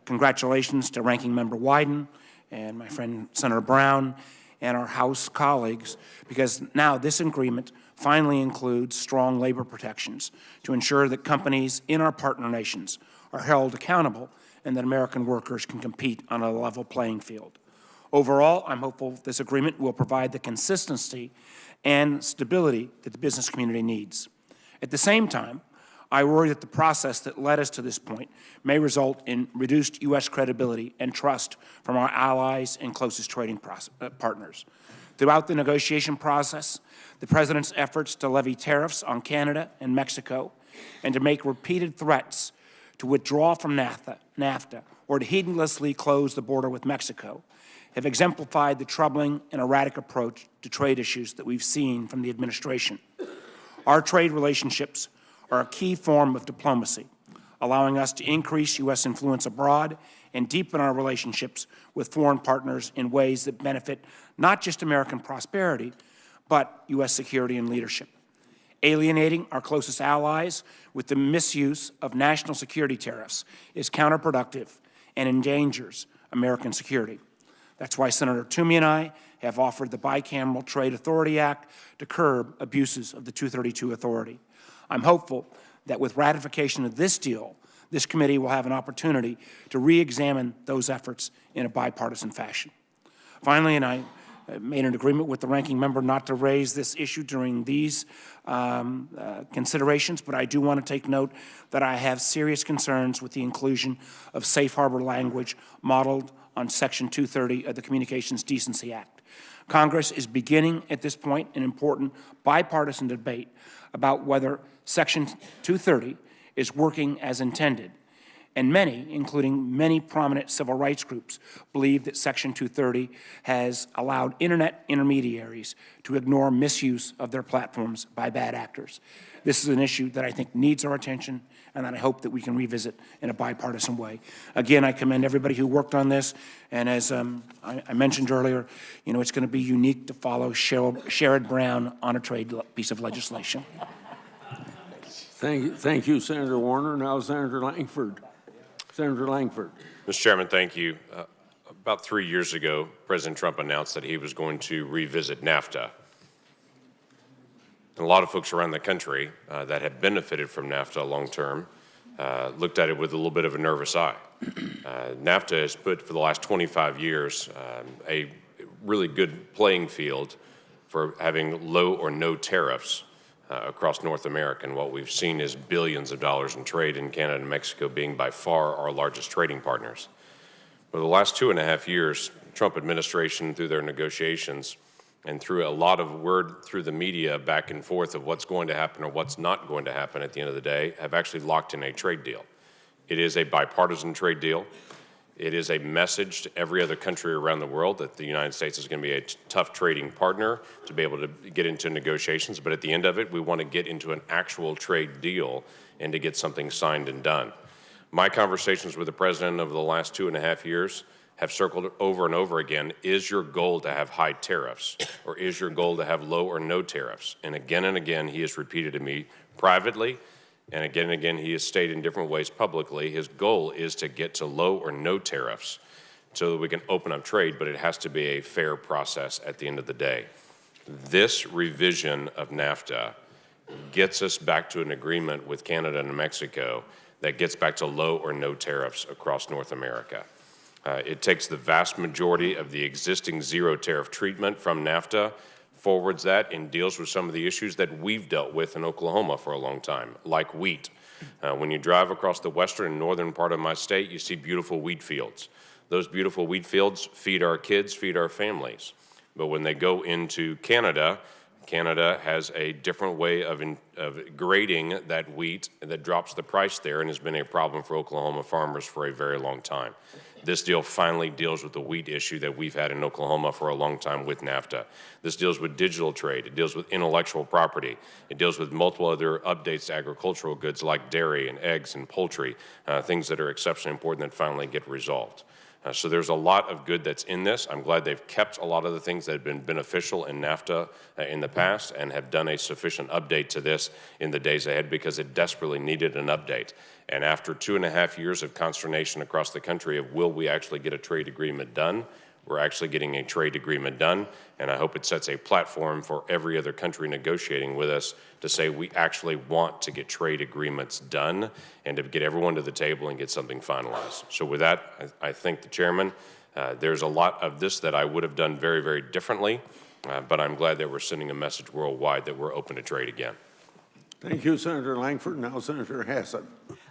congratulations to Ranking Member Wyden and my friend Senator Brown and our House colleagues, because now this agreement finally includes strong labor protections to ensure that companies in our partner nations are held accountable and that American workers can compete on a level playing field. Overall, I'm hopeful this agreement will provide the consistency and stability that the business community needs. At the same time, I worry that the process that led us to this point may result in reduced U.S. credibility and trust from our allies and closest trading partners. Throughout the negotiation process, the President's efforts to levy tariffs on Canada and Mexico and to make repeated threats to withdraw from NAFTA or to heedlessly close the border with Mexico have exemplified the troubling and erratic approach to trade issues that we've seen from the administration. Our trade relationships are a key form of diplomacy, allowing us to increase U.S. influence abroad and deepen our relationships with foreign partners in ways that benefit not just American prosperity, but U.S. security and leadership. Alienating our closest allies with the misuse of national security tariffs is counterproductive and endangers American security. That's why Senator Toomey and I have offered the Bicameral Trade Authority Act to curb abuses of the 232 authority. I'm hopeful that with ratification of this deal, this committee will have an opportunity to re-examine those efforts in a bipartisan fashion. Finally, and I made an agreement with the ranking member not to raise this issue during these considerations, but I do want to take note that I have serious concerns with the inclusion of safe harbor language modeled on Section 230 of the Communications Decency Act. Congress is beginning at this point an important bipartisan debate about whether Section 230 is working as intended. And many, including many prominent civil rights groups, believe that Section 230 has allowed internet intermediaries to ignore misuse of their platforms by bad actors. This is an issue that I think needs our attention and that I hope that we can revisit in a bipartisan way. Again, I commend everybody who worked on this, and as I mentioned earlier, you know, it's going to be unique to follow Sherrod Brown on a trade piece of legislation. Thank you, Senator Warner. Now Senator Langford. Senator Langford. Mr. Chairman, thank you. About 3 years ago, President Trump announced that he was going to revisit NAFTA. And a lot of folks around the country that had benefited from NAFTA long term looked at it with a little bit of a nervous eye. NAFTA has put, for the last 25 years, a really good playing field for having low or no tariffs across North America. And what we've seen is billions of dollars in trade in Canada and Mexico being by far our largest trading partners. For the last 2.5 years, Trump administration, through their negotiations and through a lot of word through the media back and forth of what's going to happen or what's not going to happen at the end of the day, have actually locked in a trade deal. It is a bipartisan trade deal. It is a message to every other country around the world that the United States is going to be a tough trading partner to be able to get into negotiations. But at the end of it, we want to get into an actual trade deal and to get something signed and done. My conversations with the president over the last 2.5 years have circled over and over again, is your goal to have high tariffs, or is your goal to have low or no tariffs? And again, he has repeated to me privately, and again, he has stated in different ways publicly, his goal is to get to low or no tariffs so that we can open up trade, but it has to be a fair process at the end of the day. This revision of NAFTA gets us back to an agreement with Canada and Mexico that gets back to low or no tariffs across North America. It takes the vast majority of the existing zero tariff treatment from NAFTA, forwards that, and deals with some of the issues that we've dealt with in Oklahoma for a long time, like wheat. When you drive across the western and northern part of my state, you see beautiful wheat fields. Those beautiful wheat fields feed our kids, feed our families. But when they go into Canada, Canada has a different way of grading that wheat that drops the price there and has been a problem for Oklahoma farmers for a very long time. This deal finally deals with the wheat issue that we've had in Oklahoma for a long time with NAFTA. This deals with digital trade. It deals with intellectual property. It deals with multiple other updates to agricultural goods like dairy and eggs and poultry, things that are exceptionally important that finally get resolved. So there's a lot of good that's in this. I'm glad they've kept a lot of the things that have been beneficial in NAFTA in the past and have done a sufficient update to this in the days ahead because it desperately needed an update. And after 2.5 years of consternation across the country of will we actually get a trade agreement done, we're actually getting a trade agreement done, and I hope it sets a platform for every other country negotiating with us to say we actually want to get trade agreements done and to get everyone to the table and get something finalized. So with that, I thank the chairman. There's a lot of this that I would have done very, very differently, but I'm glad that we're sending a message worldwide that we're open to trade again. Thank you, Senator Langford. Now Senator Hassett.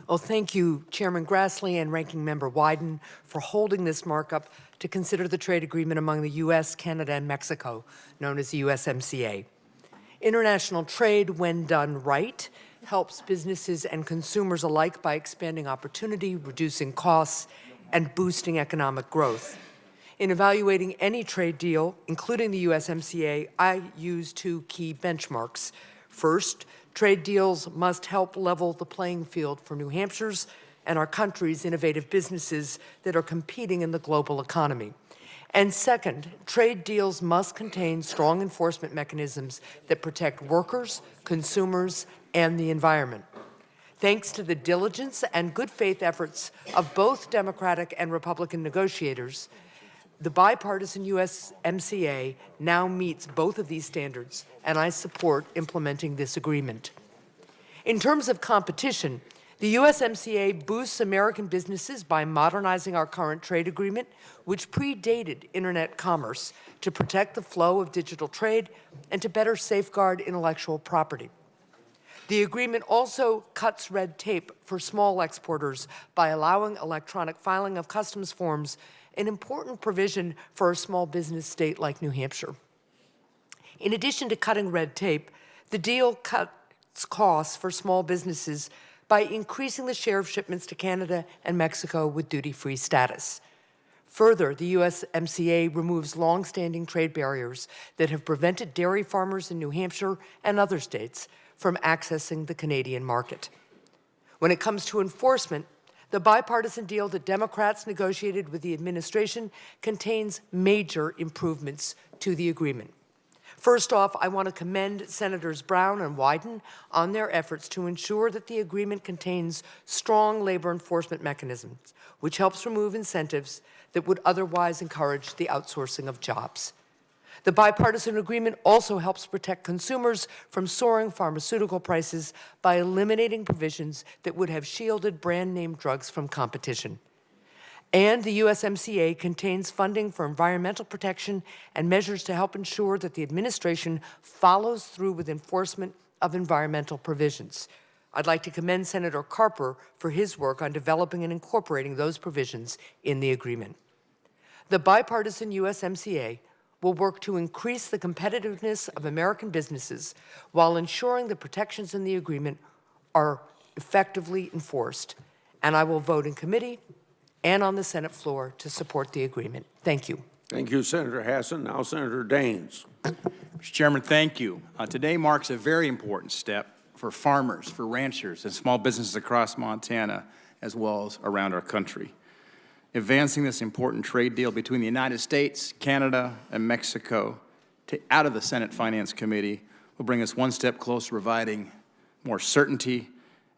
Well, thank you, Chairman Grassley and Ranking Member Wyden, for holding this markup to consider the trade agreement among the U.S., Canada, and Mexico, known as the USMCA. International trade, when done right, helps businesses and consumers alike by expanding opportunity, reducing costs, and boosting economic growth. In evaluating any trade deal, including the USMCA, I use two key benchmarks. First, trade deals must help level the playing field for New Hampshire's and our country's innovative businesses that are competing in the global economy. And second, trade deals must contain strong enforcement mechanisms that protect workers, consumers, and the environment. Thanks to the diligence and good faith efforts of both Democratic and Republican negotiators, the bipartisan USMCA now meets both of these standards, and I support implementing this agreement. In terms of competition, the USMCA boosts American businesses by modernizing our current trade agreement, which predated internet commerce, to protect the flow of digital trade and to better safeguard intellectual property. The agreement also cuts red tape for small exporters by allowing electronic filing of customs forms, an important provision for a small business state like New Hampshire. In addition to cutting red tape, the deal cuts costs for small businesses by increasing the share of shipments to Canada and Mexico with duty-free status. Further, the USMCA removes long-standing trade barriers that have prevented dairy farmers in New Hampshire and other states from accessing the Canadian market. When it comes to enforcement, the bipartisan deal that Democrats negotiated with the administration contains major improvements to the agreement. First off, I want to commend Senators Brown and Wyden on their efforts to ensure that the agreement contains strong labor enforcement mechanisms, which helps remove incentives that would otherwise encourage the outsourcing of jobs. The bipartisan agreement also helps protect consumers from soaring pharmaceutical prices by eliminating provisions that would have shielded brand-name drugs from competition. And the USMCA contains funding for environmental protection and measures to help ensure that the administration follows through with enforcement of environmental provisions. I'd like to commend Senator Carper for his work on developing and incorporating those provisions in the agreement. The bipartisan USMCA will work to increase the competitiveness of American businesses while ensuring the protections in the agreement are effectively enforced. And I will vote in committee and on the Senate floor to support the agreement. Thank you. Thank you, Senator Hassan. Now, Senator Daines. Mr. Chairman, thank you. Today marks a very important step for farmers, for ranchers, and small businesses across Montana, as well as around our country. Advancing this important trade deal between the United States, Canada, and Mexico out of the Senate Finance Committee will bring us one step closer to providing more certainty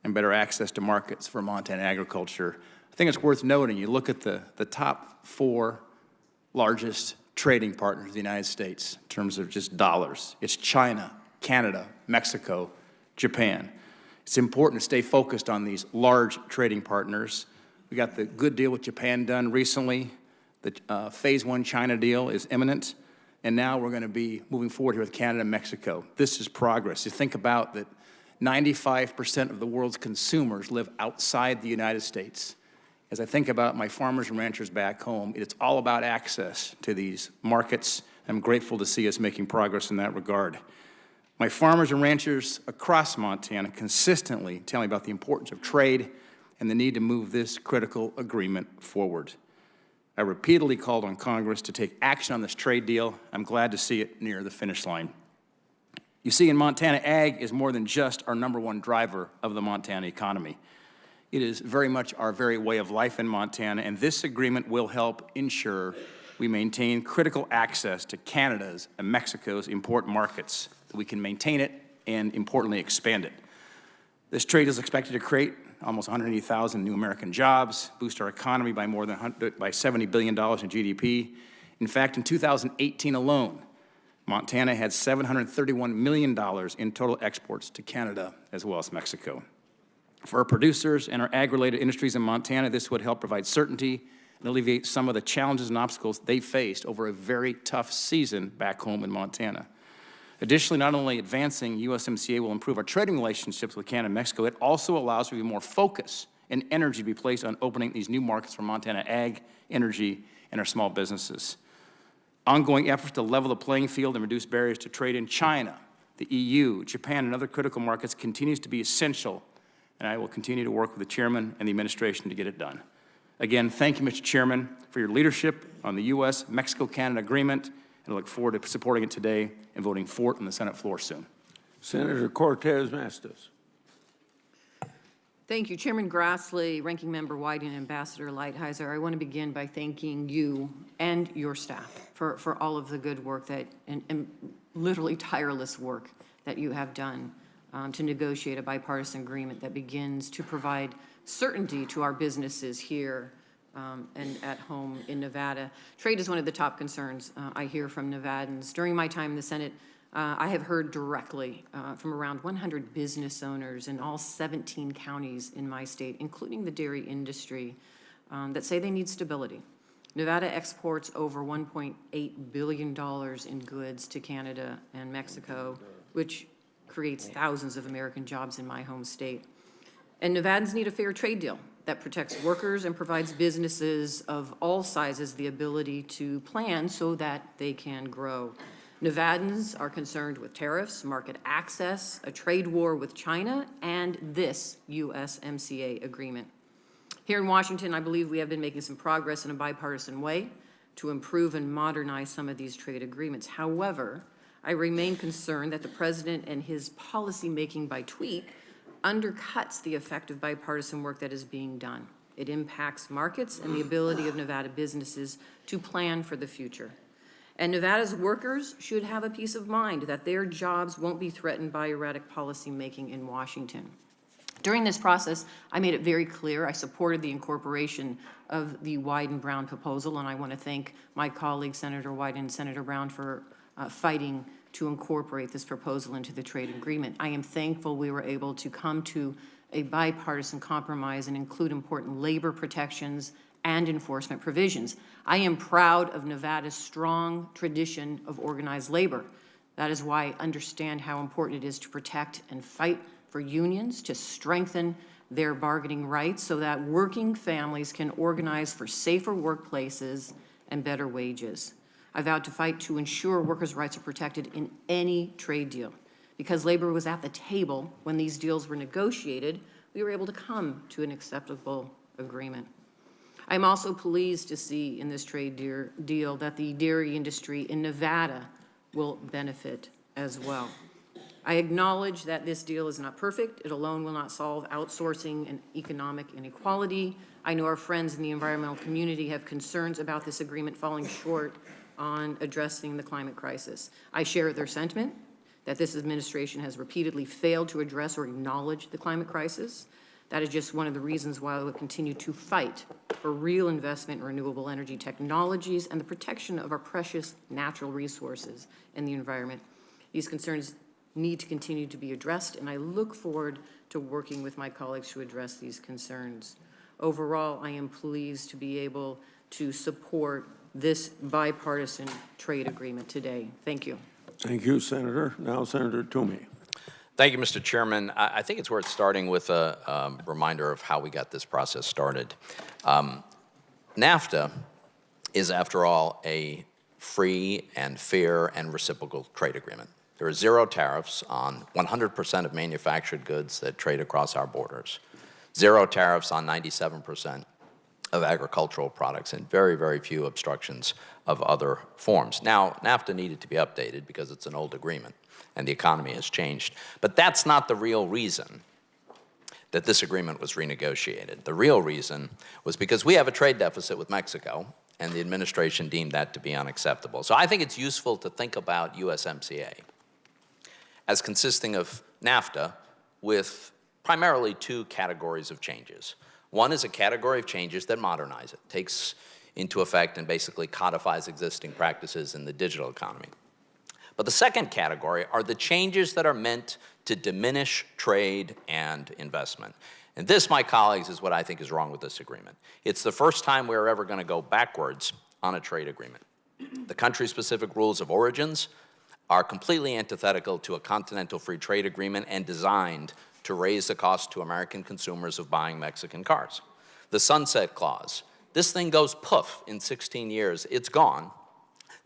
and better access to markets for Montana agriculture. I think it's worth noting, you look at the top 4 largest trading partners of the United States in terms of just dollars. It's China, Canada, Mexico, Japan. It's important to stay focused on these large trading partners. We got the good deal with Japan done recently. The Phase 1 China deal is imminent. And now we're going to be moving forward here with Canada and Mexico. This is progress. You think about that 95% of the world's consumers live outside the United States. As I think about my farmers and ranchers back home, it's all about access to these markets. I'm grateful to see us making progress in that regard. My farmers and ranchers across Montana consistently tell me about the importance of trade and the need to move this critical agreement forward. I repeatedly called on Congress to take action on this trade deal. I'm glad to see it near the finish line. You see, in Montana, ag is more than just our #1 driver of the Montana economy. It is very much our very way of life in Montana, and this agreement will help ensure we maintain critical access to Canada's and Mexico's important markets, that we can maintain it and, importantly, expand it. This trade is expected to create almost 180,000 new American jobs, boost our economy by more than $70 billion in GDP. In fact, in 2018 alone, Montana had $731 million in total exports to Canada as well as Mexico. For our producers and our ag-related industries in Montana, this would help provide certainty and alleviate some of the challenges and obstacles they faced over a very tough season back home in Montana. Additionally, not only advancing USMCA will improve our trading relationships with Canada and Mexico, it also allows for more focus and energy to be placed on opening these new markets for Montana ag, energy, and our small businesses. Ongoing efforts to level the playing field and reduce barriers to trade in China, the EU, Japan, and other critical markets continues to be essential, and I will continue to work with the chairman and the administration to get it done. Again, thank you, Mr. Chairman, for your leadership on the U.S.-Mexico-Canada agreement, and I look forward to supporting it today and voting for it on the Senate floor soon. Senator Cortez Masto. Thank you, Chairman Grassley, Ranking Member Wyden, and Ambassador Lighthizer. I want to begin by thanking you and your staff for all of the good work that and literally tireless work that you have done to negotiate a bipartisan agreement that begins to provide certainty to our businesses here and at home in Nevada. Trade is one of the top concerns I hear from Nevadans. During my time in the Senate, I have heard directly from around 100 business owners in all 17 counties in my state, including the dairy industry, that say they need stability. Nevada exports over $1.8 billion in goods to Canada and Mexico, which creates thousands of American jobs in my home state. And Nevadans need a fair trade deal that protects workers and provides businesses of all sizes the ability to plan so that they can grow. Nevadans are concerned with tariffs, market access, a trade war with China, and this USMCA agreement. Here in Washington, I believe we have been making some progress in a bipartisan way to improve and modernize some of these trade agreements. However, I remain concerned that the president and his policymaking by tweet undercuts the effective bipartisan work that is being done. It impacts markets and the ability of Nevada businesses to plan for the future. And Nevada's workers should have a peace of mind that their jobs won't be threatened by erratic policymaking in Washington. During this process, I made it very clear I supported the incorporation of the Wyden-Brown proposal, and I want to thank my colleagues, Senator Wyden and Senator Brown, for fighting to incorporate this proposal into the trade agreement. I am thankful we were able to come to a bipartisan compromise and include important labor protections and enforcement provisions. I am proud of Nevada's strong tradition of organized labor. That is why I understand how important it is to protect and fight for unions, to strengthen their bargaining rights so that working families can organize for safer workplaces and better wages. I vowed to fight to ensure workers' rights are protected in any trade deal. Because labor was at the table when these deals were negotiated, we were able to come to an acceptable agreement. I'm also pleased to see in this trade deal that the dairy industry in Nevada will benefit as well. I acknowledge that this deal is not perfect. It alone will not solve outsourcing and economic inequality. I know our friends in the environmental community have concerns about this agreement falling short on addressing the climate crisis. I share their sentiment that this administration has repeatedly failed to address or acknowledge the climate crisis. That is just one of the reasons why I will continue to fight for real investment in renewable energy technologies and the protection of our precious natural resources and the environment. These concerns need to continue to be addressed, and I look forward to working with my colleagues to address these concerns. Overall, I am pleased to be able to support this bipartisan trade agreement today. Thank you. Thank you, Senator. Now, Senator Toomey. Thank you, Mr. Chairman. I think it's worth starting with a reminder of how we got this process started. NAFTA is, after all, a free and fair and reciprocal trade agreement. There are 0 tariffs on 100% of manufactured goods that trade across our borders, 0 tariffs on 97% of agricultural products, and very, very few obstructions of other forms. Now, NAFTA needed to be updated because it's an old agreement and the economy has changed. But that's not the real reason that this agreement was renegotiated. The real reason was because we have a trade deficit with Mexico, and the administration deemed that to be unacceptable. So I think it's useful to think about USMCA as consisting of NAFTA with primarily 2 categories of changes. One is a category of changes that modernize it, takes into effect and basically codifies existing practices in the digital economy. But the second category are the changes that are meant to diminish trade and investment. And this, my colleagues, is what I think is wrong with this agreement. It's the first time we're ever going to go backwards on a trade agreement. The country-specific rules of origins are completely antithetical to a continental free trade agreement and designed to raise the cost to American consumers of buying Mexican cars. The sunset clause, this thing goes poof in 16 years, it's gone.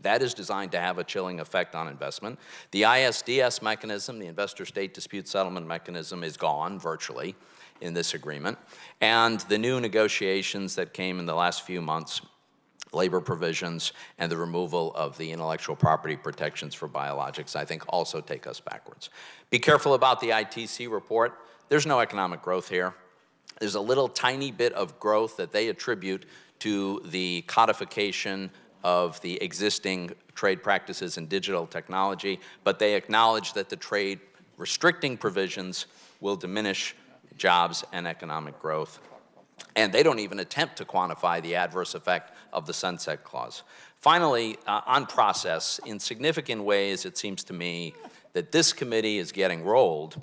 That is designed to have a chilling effect on investment. The ISDS mechanism, the Investor State Dispute Settlement Mechanism, is gone virtually in this agreement. And the new negotiations that came in the last few months, labor provisions, and the removal of the intellectual property protections for biologics, I think also take us backwards. Be careful about the ITC report. There's no economic growth here. There's a little tiny bit of growth that they attribute to the codification of the existing trade practices in digital technology, but they acknowledge that the trade restricting provisions will diminish jobs and economic growth. And they don't even attempt to quantify the adverse effect of the sunset clause. Finally, on process, in significant ways, it seems to me that this committee is getting rolled,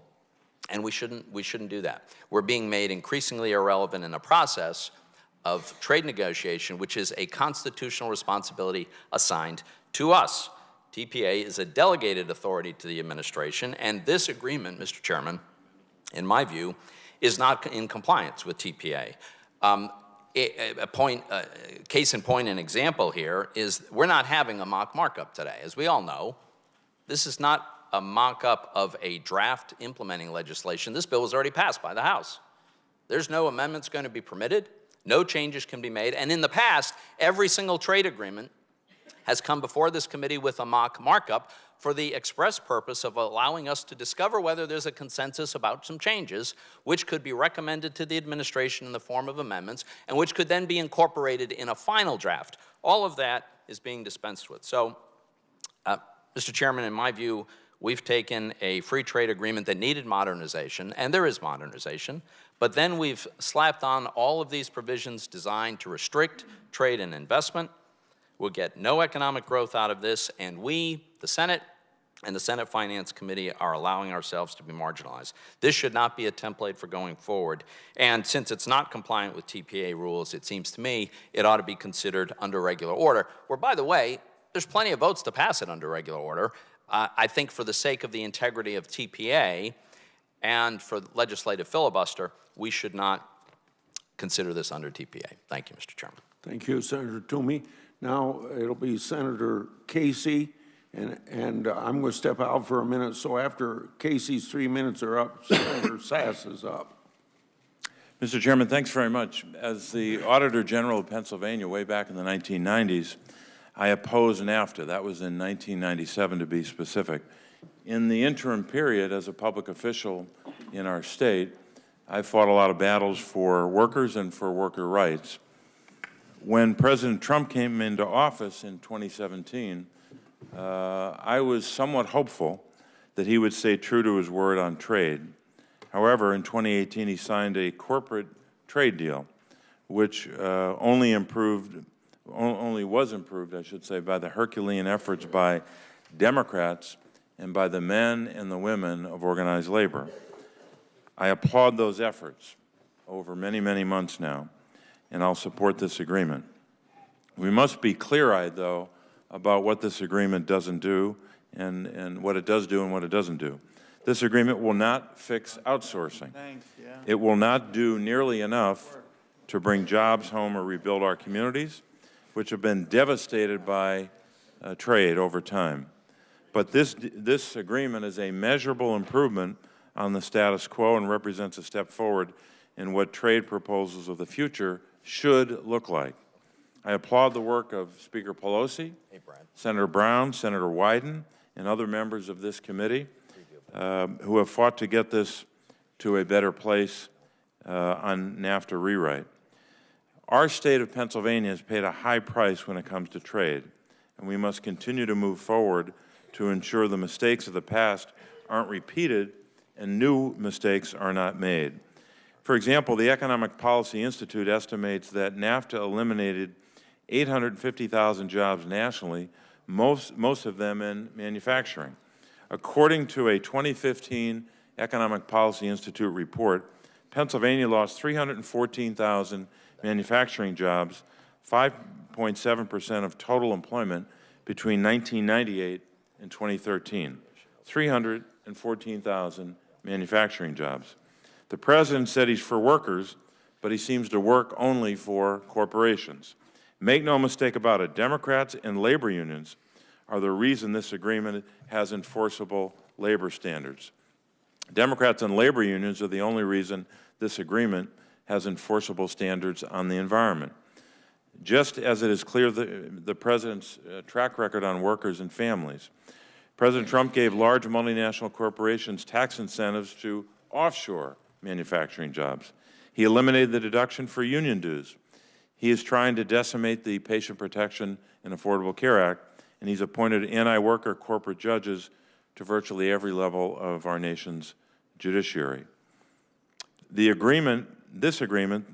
and we shouldn't do that. We're being made increasingly irrelevant in a process of trade negotiation, which is a constitutional responsibility assigned to us. TPA is a delegated authority to the administration, and this agreement, Mr. Chairman, in my view, is not in compliance with TPA. Case in point, an example here is we're not having a mock markup today. As we all know, This is not a mock-up of a draft implementing legislation. This bill was already passed by the House. There's no amendments going to be permitted. No changes can be made. And in the past, every single trade agreement has come before this committee with a mock markup for the express purpose of allowing us to discover whether there's a consensus about some changes, which could be recommended to the administration in the form of amendments, and which could then be incorporated in a final draft. All of that is being dispensed with. So, Mr. Chairman, in my view, we've taken a free trade agreement that needed modernization, and there is modernization, but then we've slapped on all of these provisions designed to restrict trade and investment. We'll get no economic growth out of this, and we, the Senate, and the Senate Finance Committee are allowing ourselves to be marginalized. This should not be a template for going forward, and since it's not compliant with TPA rules, it seems to me it ought to be considered under regular order, where, by the way, there's plenty of votes to pass it under regular order. I think for the sake of the integrity of TPA and for legislative filibuster, we should not consider this under TPA. Thank you, Mr. Chairman. Thank you, Senator Toomey. Now it'll be Senator Casey, and I'm going to step out for a minute. So after Casey's 3 minutes are up, Senator Sass is up. Mr. Chairman, thanks very much. As the Auditor General of Pennsylvania way back in the 1990s, I opposed NAFTA. That was in 1997, to be specific. In the interim period, as a public official in our state, I fought a lot of battles for workers and for worker rights. When President Trump came into office in 2017, I was somewhat hopeful that he would stay true to his word on trade. However, in 2018, he signed a corporate trade deal, which only was improved, I should say, by the Herculean efforts by Democrats and by the men and the women of organized labor. I applaud those efforts over many, many months now, and I'll support this agreement. We must be clear-eyed, though, about what this agreement doesn't do and what it does do and what it doesn't do. This agreement will not fix outsourcing. It will not do nearly enough to bring jobs home or rebuild our communities, which have been devastated by trade over time. But this agreement is a measurable improvement on the status quo and represents a step forward in what trade proposals of the future should look like. I applaud the work of Speaker Pelosi, Senator Brown, Senator Wyden, and other members of this committee who have fought to get this to a better place on NAFTA rewrite. Our state of Pennsylvania has paid a high price when it comes to trade, and we must continue to move forward to ensure the mistakes of the past aren't repeated and new mistakes are not made. For example, the Economic Policy Institute estimates that NAFTA eliminated 850,000 jobs nationally, most of them in manufacturing. According to a 2015 Economic Policy Institute report, Pennsylvania lost 314,000 manufacturing jobs, 5.7% of total employment between 1998 and 2013. 314,000 manufacturing jobs. The President said he's for workers, but he seems to work only for corporations. Make no mistake about it, Democrats and labor unions are the reason this agreement has enforceable labor standards. Democrats and labor unions are the only reason this agreement has enforceable standards on the environment. Just as it is clear the President's track record on workers and families, President Trump gave large multinational corporations tax incentives to offshore manufacturing jobs. He eliminated the deduction for union dues. He is trying to decimate the Patient Protection and Affordable Care Act, and he's appointed anti-worker corporate judges to virtually every level of our nation's judiciary. This agreement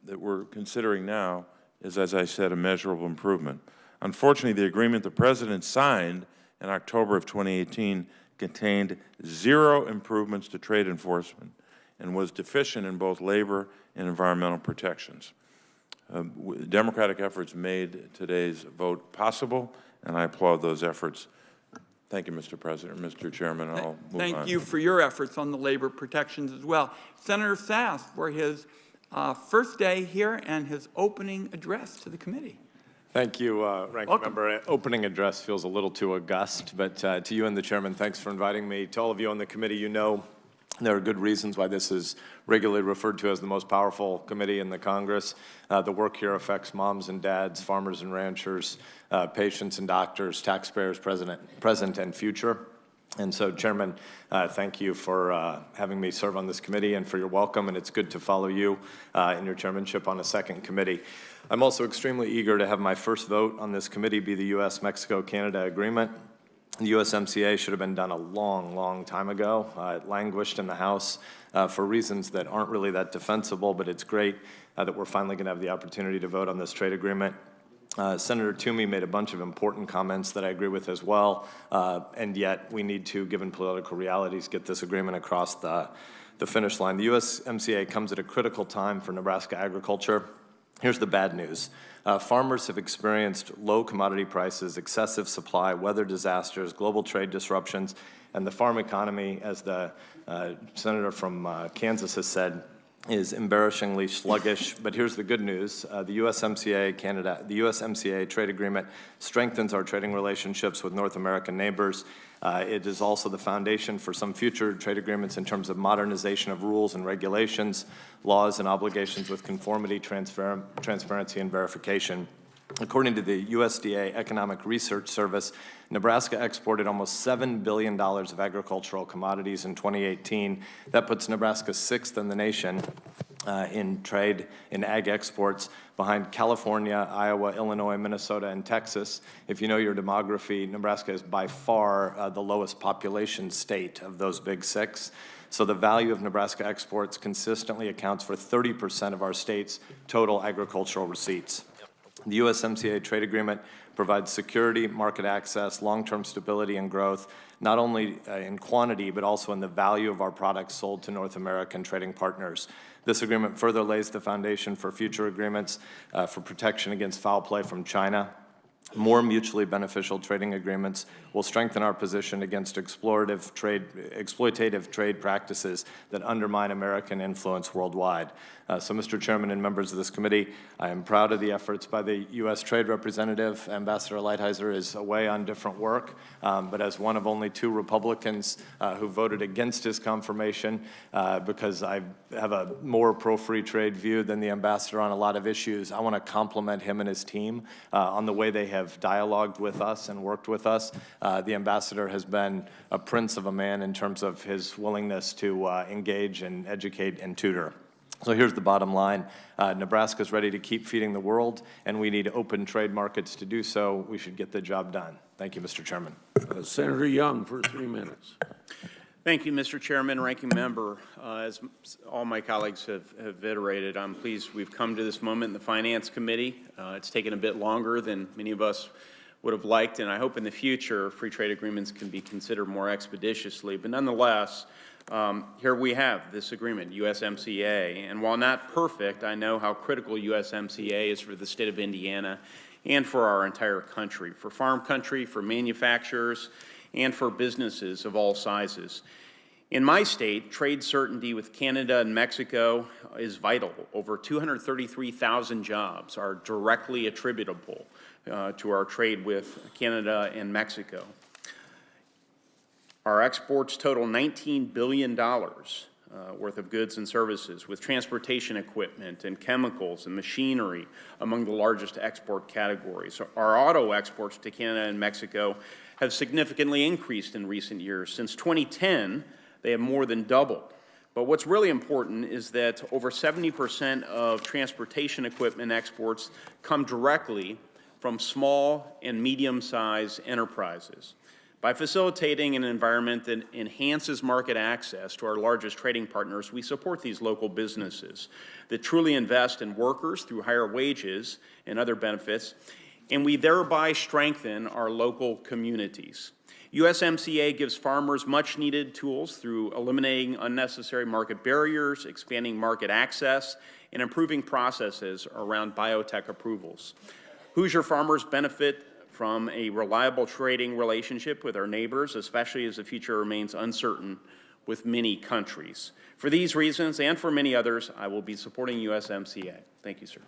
that we're considering now is, as I said, a measurable improvement. Unfortunately, the agreement the President signed in October of 2018 contained zero improvements to trade enforcement and was deficient in both labor and environmental protections. Democratic efforts made today's vote possible, and I applaud those efforts. Thank you, Mr. President, Mr. Chairman, and I'll move on. Thank you for your efforts on the labor protections as well. Senator Sass for his first day here and his opening address to the committee. Thank you, Ranking Member. Opening address feels a little too august, but to you and the Chairman, thanks for inviting me. To all of you on the committee, you know there are good reasons why this is regularly referred to as the most powerful committee in the Congress. The work here affects moms and dads, farmers and ranchers, patients and doctors, taxpayers, present and future. And so, Chairman, thank you for having me serve on this committee and for your welcome, and it's good to follow you in your chairmanship on a second committee. I'm also extremely eager to have my first vote on this committee be the U.S.-Mexico-Canada agreement. The USMCA should have been done a long, long time ago. It languished in the House for reasons that aren't really that defensible, but it's great that we're finally going to have the opportunity to vote on this trade agreement. Senator Toomey made a bunch of important comments that I agree with as well, and yet we need to, given political realities, get this agreement across the finish line. The USMCA comes at a critical time for Nebraska agriculture. Here's the bad news. Farmers have experienced low commodity prices, excessive supply, weather disasters, global trade disruptions, and the farm economy, as the senator from Kansas has said, is embarrassingly sluggish. But here's the good news. The USMCA trade agreement strengthens our trading relationships with North American neighbors. It is also the foundation for some future trade agreements in terms of modernization of rules and regulations, laws and obligations with conformity, transparency, and verification. According to the USDA Economic Research Service, Nebraska exported almost $7 billion of agricultural commodities in 2018. That puts Nebraska 6th in the nation in trade in ag exports, behind California, Iowa, Illinois, Minnesota, and Texas. If you know your demography, Nebraska is by far the lowest population state of those big six. So the value of Nebraska exports consistently accounts for 30% of our state's total agricultural receipts. The USMCA trade agreement provides security, market access, long-term stability and growth, not only in quantity, but also in the value of our products sold to North American trading partners. This agreement further lays the foundation for future agreements for protection against foul play from China. More mutually beneficial trading agreements will strengthen our position against exploitative trade practices that undermine American influence worldwide. So, Mr. Chairman and members of this committee, I am proud of the efforts by the U.S. Trade Representative. Ambassador Lighthizer is away on different work, but as one of only 2 Republicans who voted against his confirmation, because I have a more pro-free trade view than the ambassador on a lot of issues, I want to compliment him and his team on the way they have dialogued with us and worked with us. The ambassador has been a prince of a man in terms of his willingness to engage and educate and tutor. So here's the bottom line. Nebraska's ready to keep feeding the world, and we need open trade markets to do so. We should get the job done. Thank you, Mr. Chairman. Senator Young for 3 minutes. Thank you, Mr. Chairman, Ranking Member. As all my colleagues have iterated, I'm pleased we've come to this moment in the Finance Committee. It's taken a bit longer than many of us would have liked, and I hope in the future free trade agreements can be considered more expeditiously. But nonetheless, here we have this agreement, USMCA, and while not perfect, I know how critical USMCA is for the state of Indiana and for our entire country, for farm country, for manufacturers, and for businesses of all sizes. In my state, trade certainty with Canada and Mexico is vital. Over 233,000 jobs are directly attributable to our trade with Canada and Mexico. Our exports total $19 billion worth of goods and services, with transportation equipment and chemicals and machinery among the largest export categories. Our auto exports to Canada and Mexico have significantly increased in recent years. Since 2010, they have more than doubled. But what's really important is that over 70% of transportation equipment exports come directly from small and medium-sized enterprises. By facilitating an environment that enhances market access to our largest trading partners, we support these local businesses that truly invest in workers through higher wages and other benefits, and we thereby strengthen our local communities. USMCA gives farmers much-needed tools through eliminating unnecessary market barriers, expanding market access, and improving processes around biotech approvals. Hoosier farmers benefit from a reliable trading relationship with our neighbors, especially as the future remains uncertain with many countries. For these reasons and for many others, I will be supporting USMCA. Thank you, sir.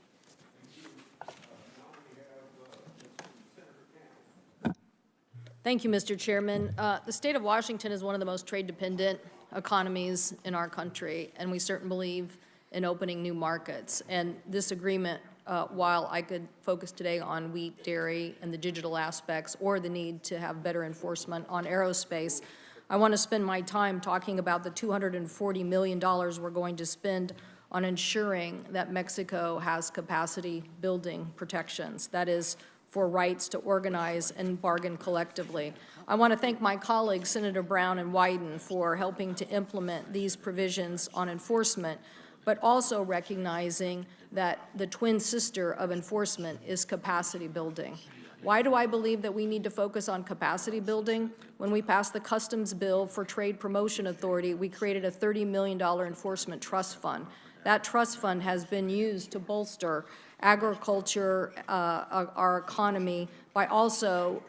Thank you, Mr. Chairman. The state of Washington is one of the most trade-dependent economies in our country, and we certainly believe in opening new markets. And this agreement, while I could focus today on wheat, dairy, and the digital aspects, or the need to have better enforcement on aerospace, I want to spend my time talking about the $240 million we're going to spend on ensuring that Mexico has capacity building protections. That is, for rights to organize and bargain collectively. I want to thank my colleagues, Senator Brown and Wyden, for helping to implement these provisions on enforcement, but also recognizing that the twin sister of enforcement is capacity building. Why do I believe that we need to focus on capacity building? When we passed the Customs Bill for Trade Promotion Authority, we created a $30 million enforcement trust fund. That trust fund has been used to bolster agriculture, our economy, by also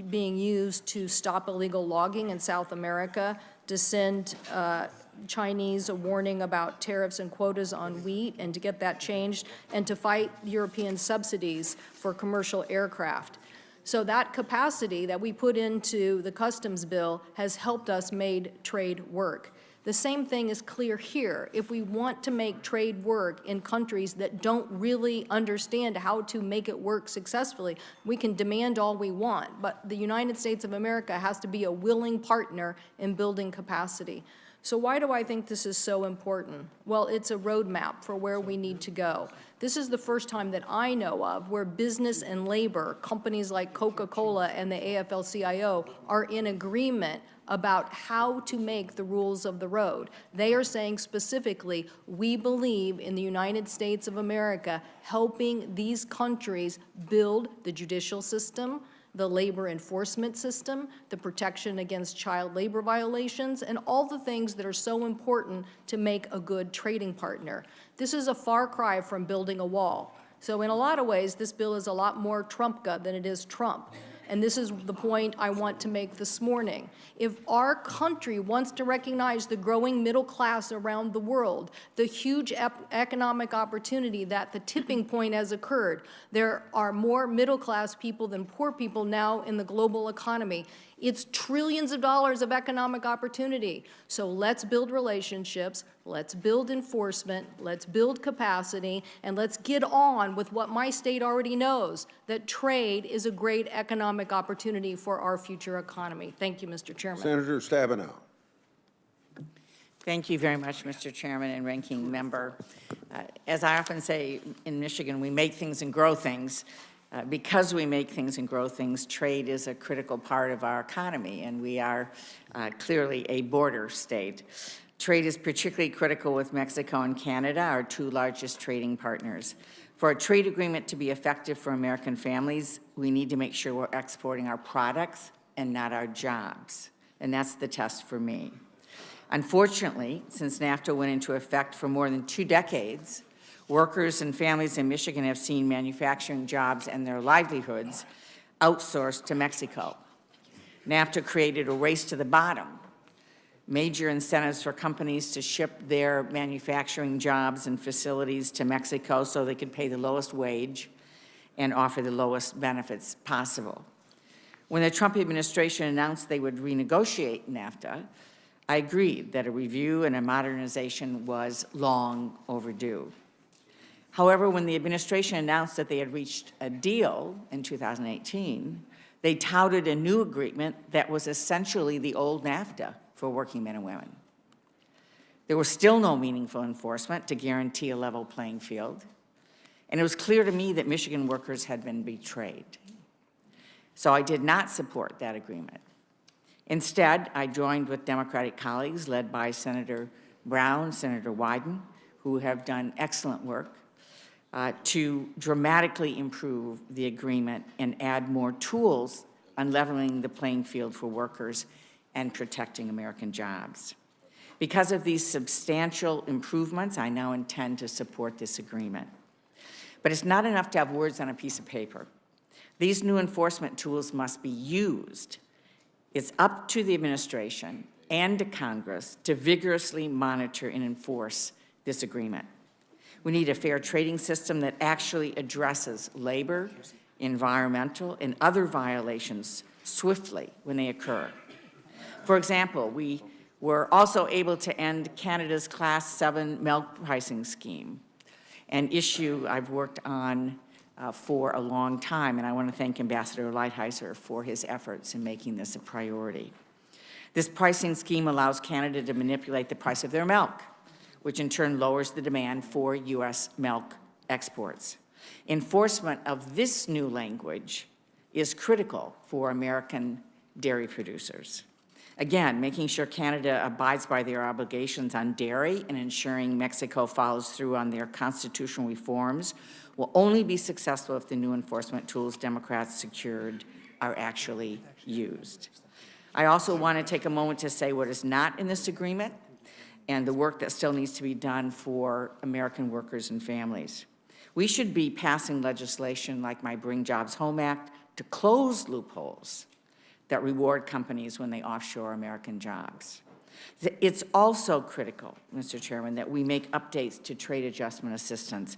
being used to stop illegal logging in South America, to send Chinese a warning about tariffs and quotas on wheat and to get that changed, and to fight European subsidies for commercial aircraft. So that capacity that we put into the Customs Bill has helped us make trade work. The same thing is clear here. If we want to make trade work in countries that don't really understand how to make it work successfully, we can demand all we want, but the United States of America has to be a willing partner in building capacity. So why do I think this is so important? Well, it's a roadmap for where we need to go. This is the first time that I know of where business and labor, companies like Coca-Cola and the AFL-CIO, are in agreement about how to make the rules of the road. They are saying specifically, we believe in the United States of America helping these countries build the judicial system, the labor enforcement system, the protection against child labor violations, and all the things that are so important to make a good trading partner. This is a far cry from building a wall. So in a lot of ways, this bill is a lot more Trumpka than it is Trump. And this is the point I want to make this morning. If our country wants to recognize the growing middle class around the world, the huge economic opportunity that the tipping point has occurred, there are more middle class people than poor people now in the global economy. It's trillions of dollars of economic opportunity. So let's build relationships, let's build enforcement, let's build capacity, and let's get on with what my state already knows, that trade is a great economic opportunity for our future economy. Thank you, Mr. Chairman. Senator Stabenow. Thank you very much, Mr. Chairman and Ranking Member. As I often say in Michigan, we make things and grow things. Because we make things and grow things, trade is a critical part of our economy, and we are clearly a border state. Trade is particularly critical with Mexico and Canada, our two largest trading partners. For a trade agreement to be effective for American families, we need to make sure we're exporting our products and not our jobs, and that's the test for me. Unfortunately, since NAFTA went into effect for more than 2 decades, workers and families in Michigan have seen manufacturing jobs and their livelihoods outsourced to Mexico. NAFTA created a race to the bottom, major incentives for companies to ship their manufacturing jobs and facilities to Mexico so they could pay the lowest wage and offer the lowest benefits possible. When the Trump administration announced they would renegotiate NAFTA, I agreed that a review and a modernization was long overdue. However, when the administration announced that they had reached a deal in 2018, they touted a new agreement that was essentially the old NAFTA for working men and women. There was still no meaningful enforcement to guarantee a level playing field, and it was clear to me that Michigan workers had been betrayed. So I did not support that agreement. Instead, I joined with Democratic colleagues led by Senator Brown, Senator Wyden, who have done excellent work, to dramatically improve the agreement and add more tools on leveling the playing field for workers and protecting American jobs. Because of these substantial improvements, I now intend to support this agreement. But it's not enough to have words on a piece of paper. These new enforcement tools must be used. It's up to the administration and to Congress to vigorously monitor and enforce this agreement. We need a fair trading system that actually addresses labor, environmental, and other violations swiftly when they occur. For example, we were also able to end Canada's Class 7 milk pricing scheme, an issue I've worked on for a long time, and I want to thank Ambassador Lighthizer for his efforts in making this a priority. This pricing scheme allows Canada to manipulate the price of their milk, which in turn lowers the demand for U.S. milk exports. Enforcement of this new language is critical for American dairy producers. Again, making sure Canada abides by their obligations on dairy and ensuring Mexico follows through on their constitutional reforms will only be successful if the new enforcement tools Democrats secured are actually used. I also want to take a moment to say what is not in this agreement and the work that still needs to be done for American workers and families. We should be passing legislation like my Bring Jobs Home Act to close loopholes that reward companies when they offshore American jobs. It's also critical, Mr. Chairman, that we make updates to trade adjustment assistance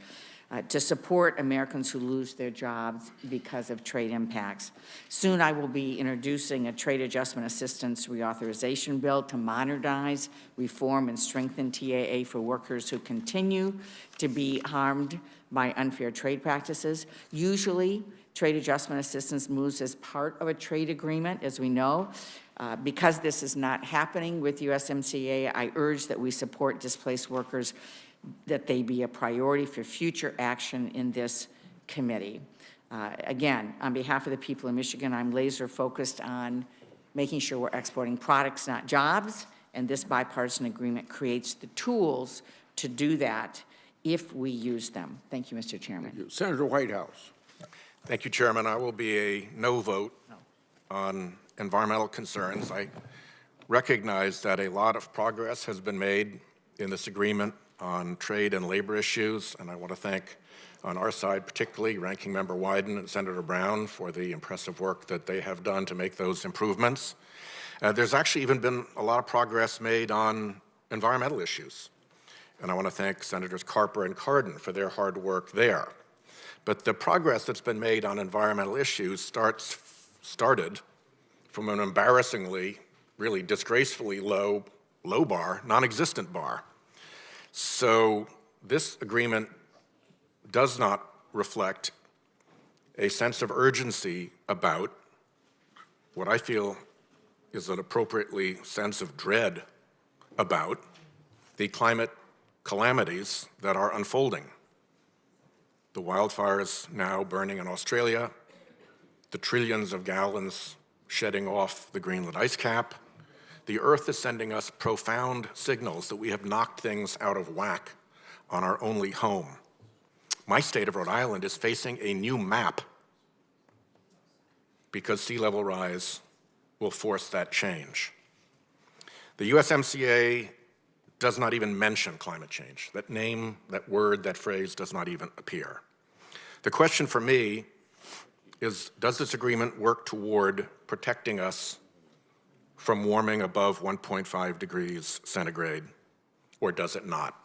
to support Americans who lose their jobs because of trade impacts. Soon I will be introducing a trade adjustment assistance reauthorization bill to modernize, reform, and strengthen TAA for workers who continue to be harmed by unfair trade practices. Usually, trade adjustment assistance moves as part of a trade agreement, as we know. Because this is not happening with USMCA, I urge that we support displaced workers, that they be a priority for future action in this committee. Again, on behalf of the people of Michigan, I'm laser focused on making sure we're exporting products, not jobs, and this bipartisan agreement creates the tools to do that if we use them. Thank you, Mr. Chairman. Thank you. Senator Whitehouse. Thank you, Chairman. I will be a no vote on environmental concerns. I recognize that a lot of progress has been made in this agreement on trade and labor issues, and I want to thank, on our side particularly, Ranking Member Wyden and Senator Brown for the impressive work that they have done to make those improvements. There's actually even been a lot of progress made on environmental issues, and I want to thank Senators Carper and Cardin for their hard work there. But the progress that's been made on environmental issues started from an embarrassingly, really disgracefully low bar, non-existent bar. So this agreement does not reflect a sense of urgency about what I feel is an appropriately sense of dread about the climate calamities that are unfolding. The wildfires now burning in Australia, the trillions of gallons shedding off the Greenland ice cap. The Earth is sending us profound signals that we have knocked things out of whack on our only home. My state of Rhode Island is facing a new map because sea level rise will force that change. The USMCA does not even mention climate change. That name, that word, that phrase does not even appear. The question for me is, does this agreement work toward protecting us from warming above 1.5 degrees centigrade, or does it not?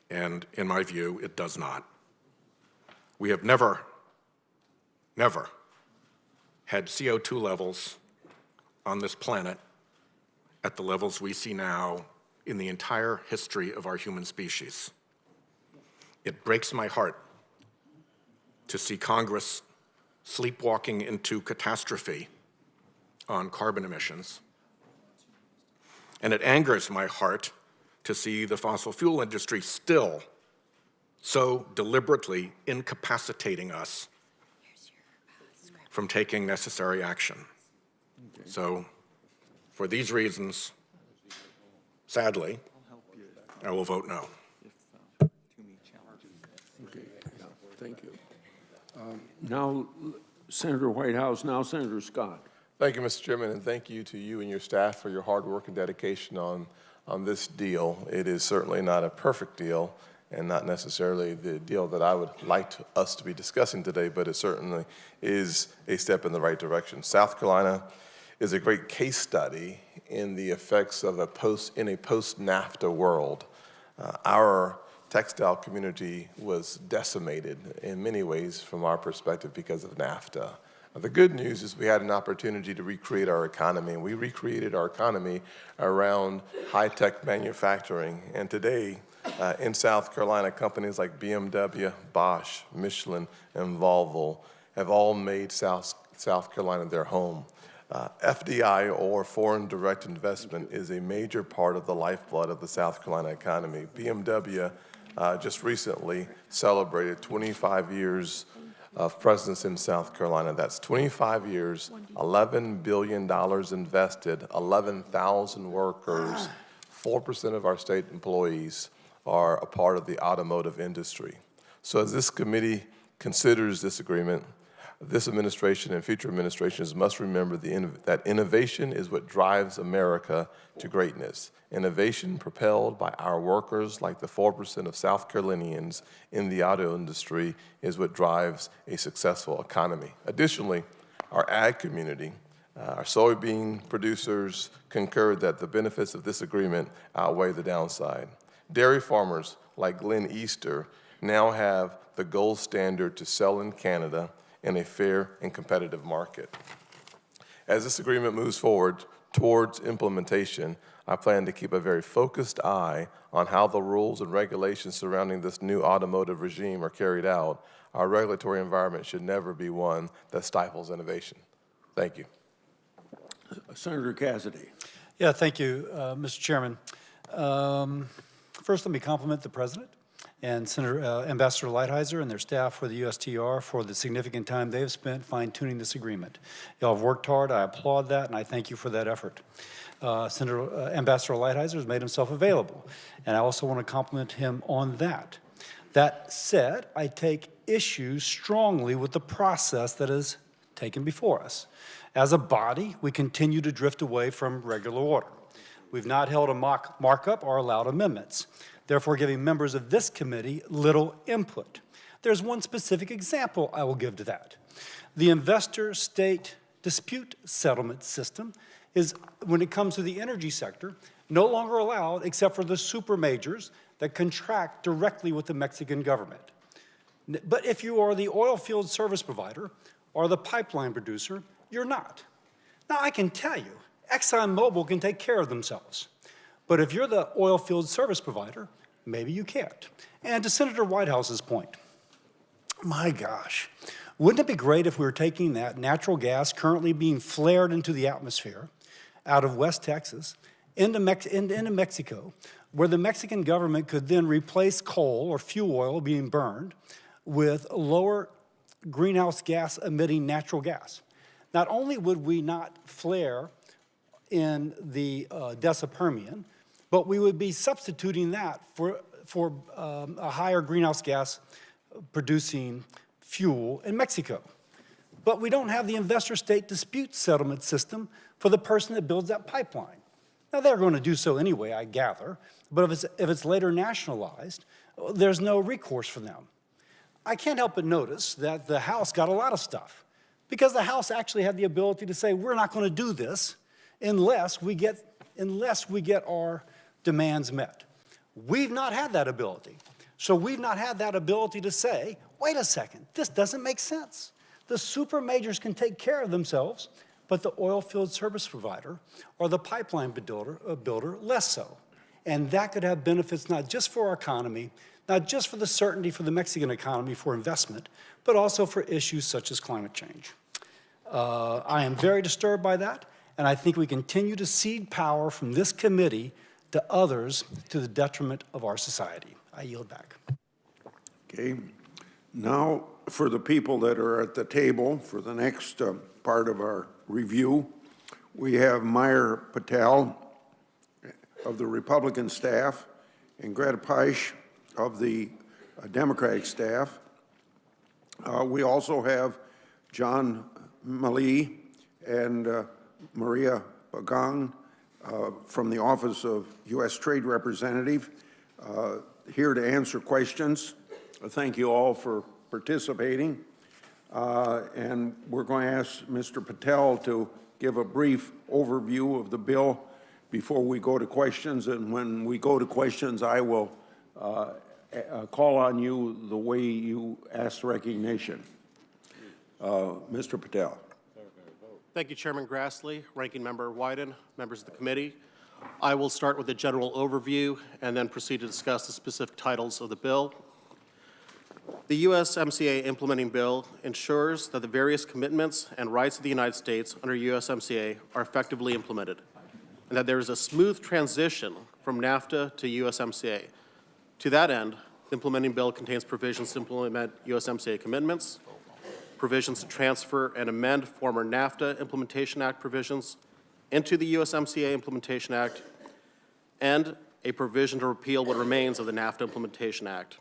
And in my view, it does not. We have never had CO2 levels on this planet at the levels we see now in the entire history of our human species. It breaks my heart to see Congress sleepwalking into catastrophe on carbon emissions. And it angers my heart to see the fossil fuel industry still so deliberately incapacitating us from taking necessary action. So, for these reasons, sadly, I will vote no. Okay, thank you. Now, Senator Whitehouse, now Senator Scott. Thank you, Mr. Chairman, and thank you to you and your staff for your hard work and dedication on this deal. It is certainly not a perfect deal and not necessarily the deal that I would like us to be discussing today, but it certainly is a step in the right direction. South Carolina is a great case study in the effects of a post-NAFTA world. Our textile community was decimated in many ways from our perspective because of NAFTA. The good news is we had an opportunity to recreate our economy, and we recreated our economy around high-tech manufacturing. And today, in South Carolina, companies like BMW, Bosch, Michelin, and Volvo have all made South Carolina their home. FDI, or foreign direct investment, is a major part of the lifeblood of the South Carolina economy. BMW just recently celebrated 25 years of presence in South Carolina. That's 25 years, $11 billion invested, 11,000 workers, 4% of our state employees are a part of the automotive industry. So as this committee considers this agreement, this administration and future administrations must remember that innovation is what drives America to greatness. Innovation propelled by our workers, like the 4% of South Carolinians in the auto industry, is what drives a successful economy. Additionally, our ag community, our soybean producers concur that the benefits of this agreement outweigh the downside. Dairy farmers like Glenn Easter now have the gold standard to sell in Canada in a fair and competitive market. As this agreement moves forward towards implementation, I plan to keep a very focused eye on how the rules and regulations surrounding this new automotive regime are carried out. Our regulatory environment should never be one that stifles innovation. Thank you. Senator Cassidy. Yeah, thank you, Mr. Chairman. First, let me compliment the President and Ambassador Lighthizer and their staff for the USTR for the significant time they've spent fine-tuning this agreement. Y'all have worked hard. I applaud that, and I thank you for that effort. Ambassador Lighthizer has made himself available, and I also want to compliment him on that. That said, I take issue strongly with the process that is taken before us. As a body, we continue to drift away from regular order. We've not held a markup or allowed amendments, therefore giving members of this committee little input. There's one specific example I will give to that. The investor-state dispute settlement system is, when it comes to the energy sector, no longer allowed except for the super majors that contract directly with the Mexican government. But if you are the oil field service provider or the pipeline producer, you're not. Now, I can tell you, ExxonMobil can take care of themselves. But if you're the oil field service provider, maybe you can't. And to Senator Whitehouse's point, my gosh, wouldn't it be great if we were taking that natural gas currently being flared into the atmosphere out of West Texas into Mexico, where the Mexican government could then replace coal or fuel oil being burned with lower greenhouse gas emitting natural gas? Not only would we not flare in the Desa Permian, but we would be substituting that for a higher greenhouse gas producing fuel in Mexico. But we don't have the investor-state dispute settlement system for the person that builds that pipeline. Now, they're going to do so anyway, I gather, but if it's later nationalized, there's no recourse for them. I can't help but notice that the House got a lot of stuff, because the House actually had the ability to say, we're not going to do this unless we get our demands met. We've not had that ability. So we've not had that ability to say, wait a second, this doesn't make sense. The super majors can take care of themselves, but the oil field service provider or the pipeline builder less so. And that could have benefits not just for our economy, not just for the certainty for the Mexican economy for investment, but also for issues such as climate change. I am very disturbed by that, and I think we continue to cede power from this committee to others to the detriment of our society. I yield back. Okay. Now, for the people that are at the table for the next part of our review, we have Meyer Patel of the Republican staff and Greta Peisch of the Democratic staff. We also have John Malee and Maria Bagong from the Office of U.S. Trade Representative here to answer questions. Thank you all for participating. And we're going to ask Mr. Patel to give a brief overview of the bill before we go to questions. And when we go to questions, I will call on you the way you asked recognition. Mr. Patel. Thank you, Chairman Grassley, Ranking Member Wyden, members of the committee. I will start with a general overview and then proceed to discuss the specific titles of the bill. The USMCA implementing bill ensures that the various commitments and rights of the United States under USMCA are effectively implemented, and that there is a smooth transition from NAFTA to USMCA. To that end, the implementing bill contains provisions to implement USMCA commitments, provisions to transfer and amend former NAFTA Implementation Act provisions into the USMCA Implementation Act, and a provision to repeal what remains of the NAFTA Implementation Act.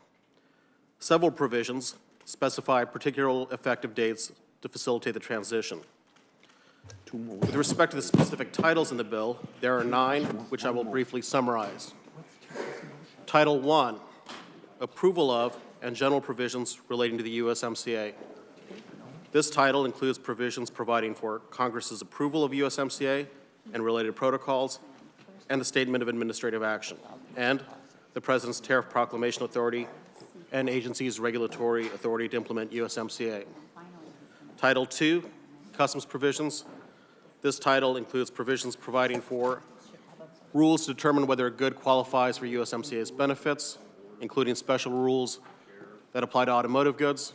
Several provisions specify particular effective dates to facilitate the transition. With respect to the specific titles in the bill, there are 9, which I will briefly summarize. Title 1, Approval of and General Provisions relating to the USMCA. This title includes provisions providing for Congress's approval of USMCA and related protocols, and the Statement of Administrative Action, and the President's Tariff Proclamation Authority and agencies' regulatory authority to implement USMCA. Title 2, Customs Provisions. This title includes provisions providing for rules to determine whether a good qualifies for USMCA's benefits, including special rules that apply to automotive goods,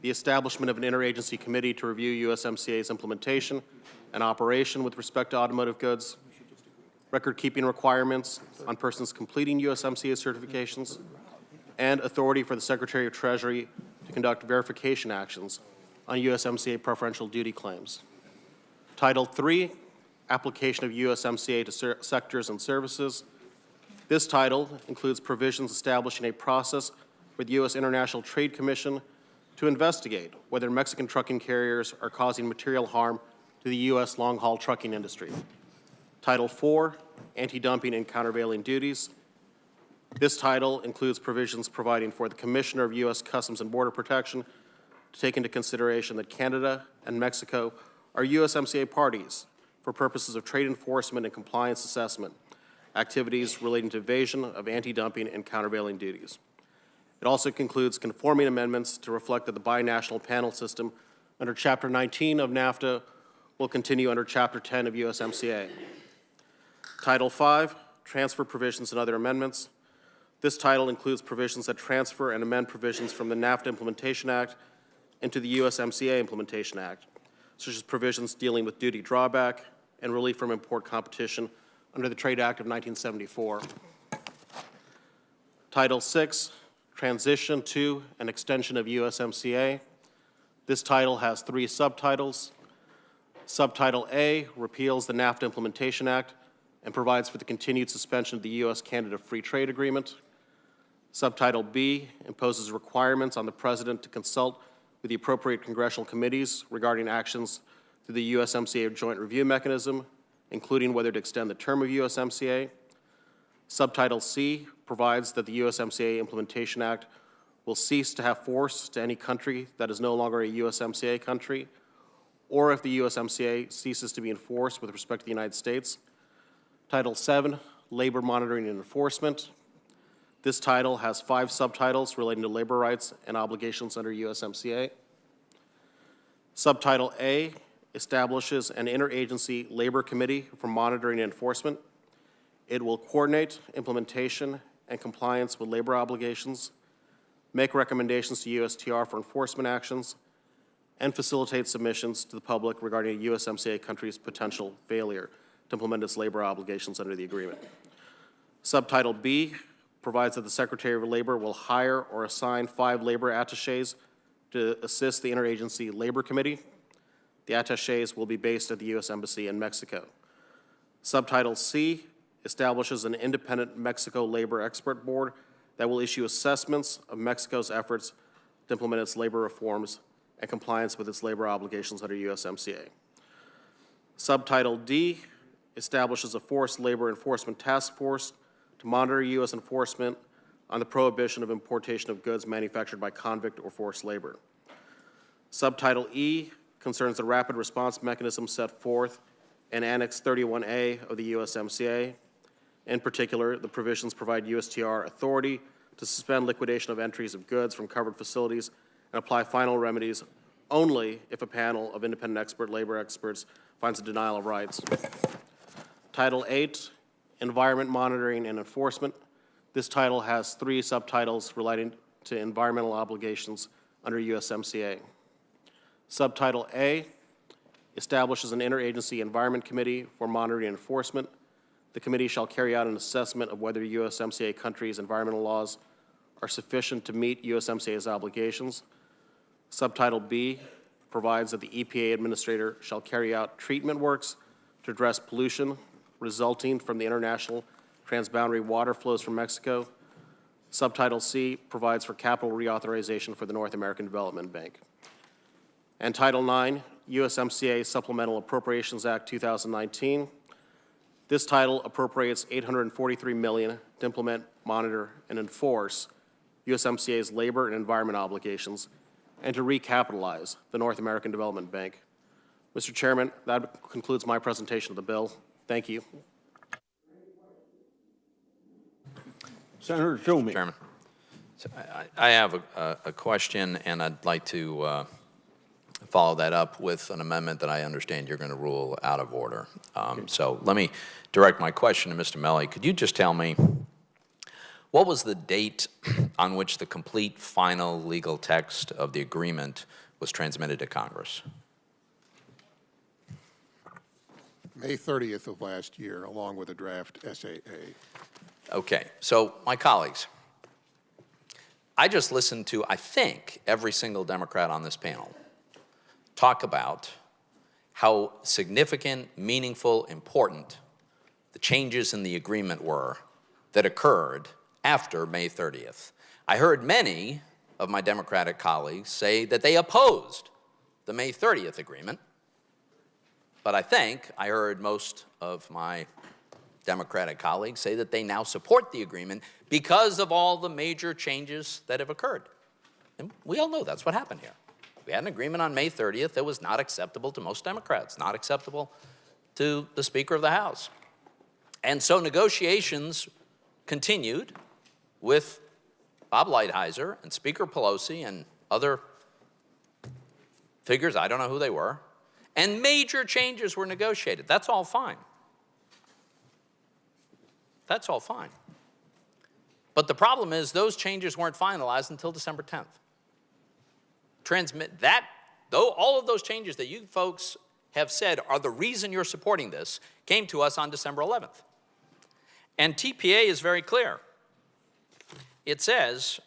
the establishment of an interagency committee to review USMCA's implementation and operation with respect to automotive goods, record-keeping requirements on persons completing USMCA certifications, and authority for the Secretary of Treasury to conduct verification actions on USMCA preferential duty claims. Title 3, Application of USMCA to Sectors and Services. This title includes provisions establishing a process for the U.S. International Trade Commission to investigate whether Mexican trucking carriers are causing material harm to the U.S. long-haul trucking industry. Title 4, Anti-Dumping and Countervailing Duties. This title includes provisions providing for the Commissioner of U.S. Customs and Border Protection to take into consideration that Canada and Mexico are USMCA parties for purposes of trade enforcement and compliance assessment activities relating to evasion of anti-dumping and countervailing duties. It also concludes conforming amendments to reflect that the binational panel system under Chapter 19 of NAFTA will continue under Chapter 10 of USMCA. Title 5, Transfer Provisions and Other Amendments. This title includes provisions that transfer and amend provisions from the NAFTA Implementation Act into the USMCA Implementation Act, such as provisions dealing with duty drawback and relief from import competition under the Trade Act of 1974. Title 6, Transition to and Extension of USMCA. This title has 3 subtitles. Subtitle A repeals the NAFTA Implementation Act and provides for the continued suspension of the U.S.-Canada Free Trade Agreement. Subtitle B imposes requirements on the President to consult with the appropriate congressional committees regarding actions through the USMCA Joint Review Mechanism, including whether to extend the term of USMCA. Subtitle C provides that the USMCA Implementation Act will cease to have force to any country that is no longer a USMCA country, or if the USMCA ceases to be enforced with respect to the United States. Title 7, Labor Monitoring and Enforcement. This title has 5 subtitles relating to labor rights and obligations under USMCA. Subtitle A establishes an interagency labor committee for monitoring and enforcement. It will coordinate implementation and compliance with labor obligations, make recommendations to USTR for enforcement actions, and facilitate submissions to the public regarding a USMCA country's potential failure to implement its labor obligations under the agreement. Subtitle B provides that the Secretary of Labor will hire or assign 5 labor attachés to assist the Interagency Labor Committee. The attachés will be based at the U.S. Embassy in Mexico. Subtitle C establishes an independent Mexico Labor Expert Board that will issue assessments of Mexico's efforts to implement its labor reforms and compliance with its labor obligations under USMCA. Subtitle D establishes a forced labor enforcement task force to monitor U.S. enforcement on the prohibition of importation of goods manufactured by convict or forced labor. Subtitle E concerns the rapid response mechanism set forth in Annex 31A of the USMCA. In particular, the provisions provide USTR authority to suspend liquidation of entries of goods from covered facilities and apply final remedies only if a panel of independent labor experts finds a denial of rights. Title 8, Environment Monitoring and Enforcement. This title has 3 subtitles relating to environmental obligations under USMCA. Subtitle A establishes an interagency environment committee for monitoring and enforcement. The committee shall carry out an assessment of whether USMCA countries' environmental laws are sufficient to meet USMCA's obligations. Subtitle B provides that the EPA administrator shall carry out treatment works to address pollution resulting from the international transboundary water flows from Mexico. Subtitle C provides for capital reauthorization for the North American Development Bank. And Title IX, USMCA Supplemental Appropriations Act 2019. This title appropriates $843 million to implement, monitor, and enforce USMCA's labor and environment obligations and to recapitalize the North American Development Bank. Mr. Chairman, that concludes my presentation of the bill. Thank you. Senator Toomey. Chairman, so I have a question, and I'd like to follow that up with an amendment that I understand you're going to rule out of order. So let me direct my question to Mr. Melly. Could you just tell me, what was the date on which the complete final legal text of the agreement was transmitted to Congress? May 30th of last year, along with a draft SAA. Okay, so my colleagues, I just listened to, I think, every single Democrat on this panel talk about how significant, meaningful, important the changes in the agreement were that occurred after May 30th. I heard many of my Democratic colleagues say that they opposed the May 30th agreement, but I think I heard most of my Democratic colleagues say that they now support the agreement because of all the major changes that have occurred. And we all know that's what happened here. We had an agreement on May 30th that was not acceptable to most Democrats, not acceptable to the Speaker of the House. And so negotiations continued with Bob Lighthizer and Speaker Pelosi and other figures, I don't know who they were, and major changes were negotiated. That's all fine. That's all fine. But the problem is those changes weren't finalized until December 10th. Transmit that, though all of those changes that you folks have said are the reason you're supporting this, came to us on December 11th. And TPA is very clear. It says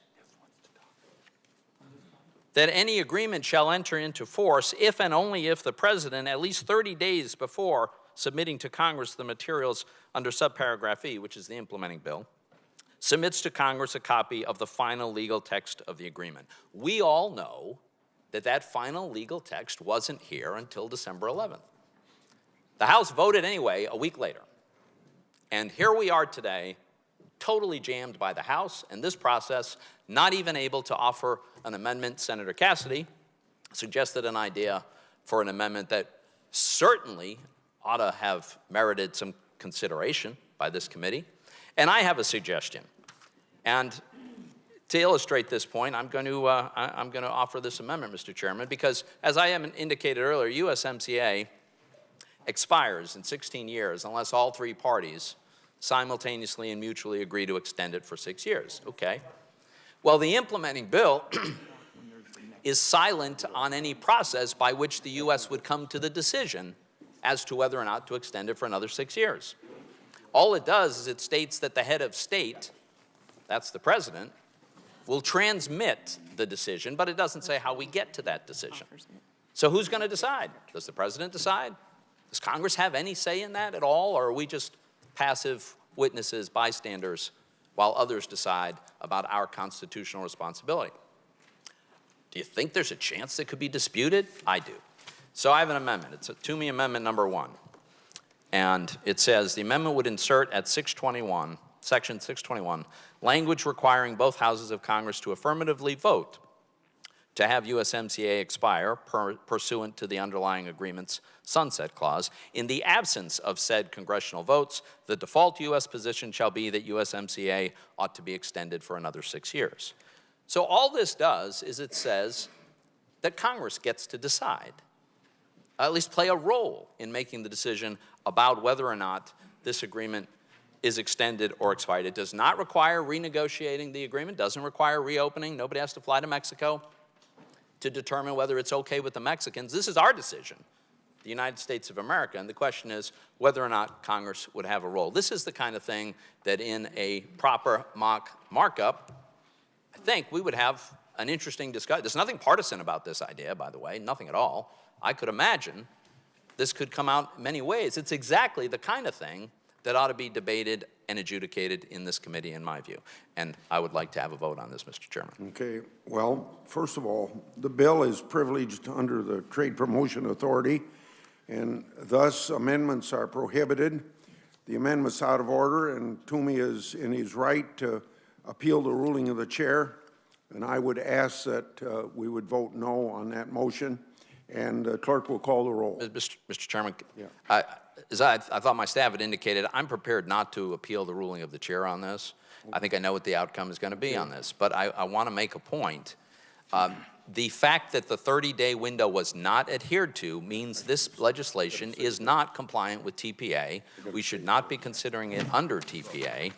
that any agreement shall enter into force if and only if the President, at least 30 days before submitting to Congress the materials under subparagraph E, which is the implementing bill, submits to Congress a copy of the final legal text of the agreement. We all know that that final legal text wasn't here until December 11th. The House voted anyway a week later. And here we are today, totally jammed by the House and this process, not even able to offer an amendment. Senator Cassidy suggested an idea for an amendment that certainly ought to have merited some consideration by this committee. And I have a suggestion. And to illustrate this point, I'm going to offer this amendment, Mr. Chairman, because as I indicated earlier, USMCA expires in 16 years unless all 3 parties simultaneously and mutually agree to extend it for 6 years. Okay. Well, the implementing bill is silent on any process by which the U.S. would come to the decision as to whether or not to extend it for another 6 years. All it does is it states that the head of state, that's the president, will transmit the decision, but it doesn't say how we get to that decision. So who's going to decide? Does the president decide? Does Congress have any say in that at all, or are we just passive witnesses, bystanders, while others decide about our constitutional responsibility? Do you think there's a chance it could be disputed? I do. So I have an amendment. It's a Toomey Amendment number 1. And it says the amendment would insert at 621, section 621, language requiring both houses of Congress to affirmatively vote to have USMCA expire pursuant to the underlying agreement's sunset clause. In the absence of said congressional votes, the default U.S. position shall be that USMCA ought to be extended for another 6 years. So all this does is it says that Congress gets to decide, at least play a role in making the decision about whether or not this agreement is extended or expired. It does not require renegotiating the agreement, doesn't require reopening. Nobody has to fly to Mexico to determine whether it's okay with the Mexicans. This is our decision, the United States of America, and the question is whether or not Congress would have a role. This is the kind of thing that in a proper mock markup, I think we would have an interesting discussion. There's nothing partisan about this idea, by the way, nothing at all. I could imagine this could come out many ways. It's exactly the kind of thing that ought to be debated and adjudicated in this committee, in my view. And I would like to have a vote on this, Mr. Chairman. Okay, well, first of all, the bill is privileged under the Trade Promotion Authority, and thus amendments are prohibited. The amendment's out of order, and Toomey is in his right to appeal the ruling of the chair, and I would ask that we would vote no on that motion, and the clerk will call the roll. Mr. Chairman, Yeah. as I thought my staff had indicated, I'm prepared not to appeal the ruling of the chair on this. I think I know what the outcome is going to be on this, but I want to make a point. The fact that the 30-day window was not adhered to means this legislation is not compliant with TPA. We should not be considering it under TPA,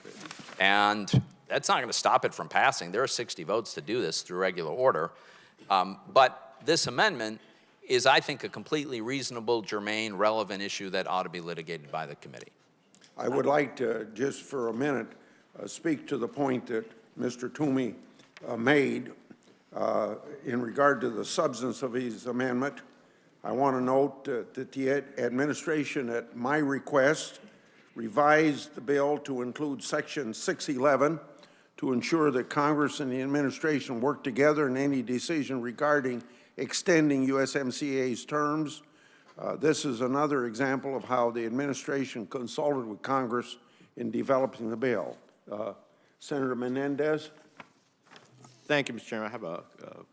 and that's not going to stop it from passing. There are 60 votes to do this through regular order, but this amendment is, I think, a completely reasonable, germane, relevant issue that ought to be litigated by the committee. I would like to, just for a minute, speak to the point that Mr. Toomey made in regard to the substance of his amendment. I want to note that the administration, at my request, revised the bill to include Section 611 to ensure that Congress and the administration work together in any decision regarding extending USMCA's terms. This is another example of how the administration consulted with Congress in developing the bill. Senator Menendez. Thank you, Mr. Chairman. I have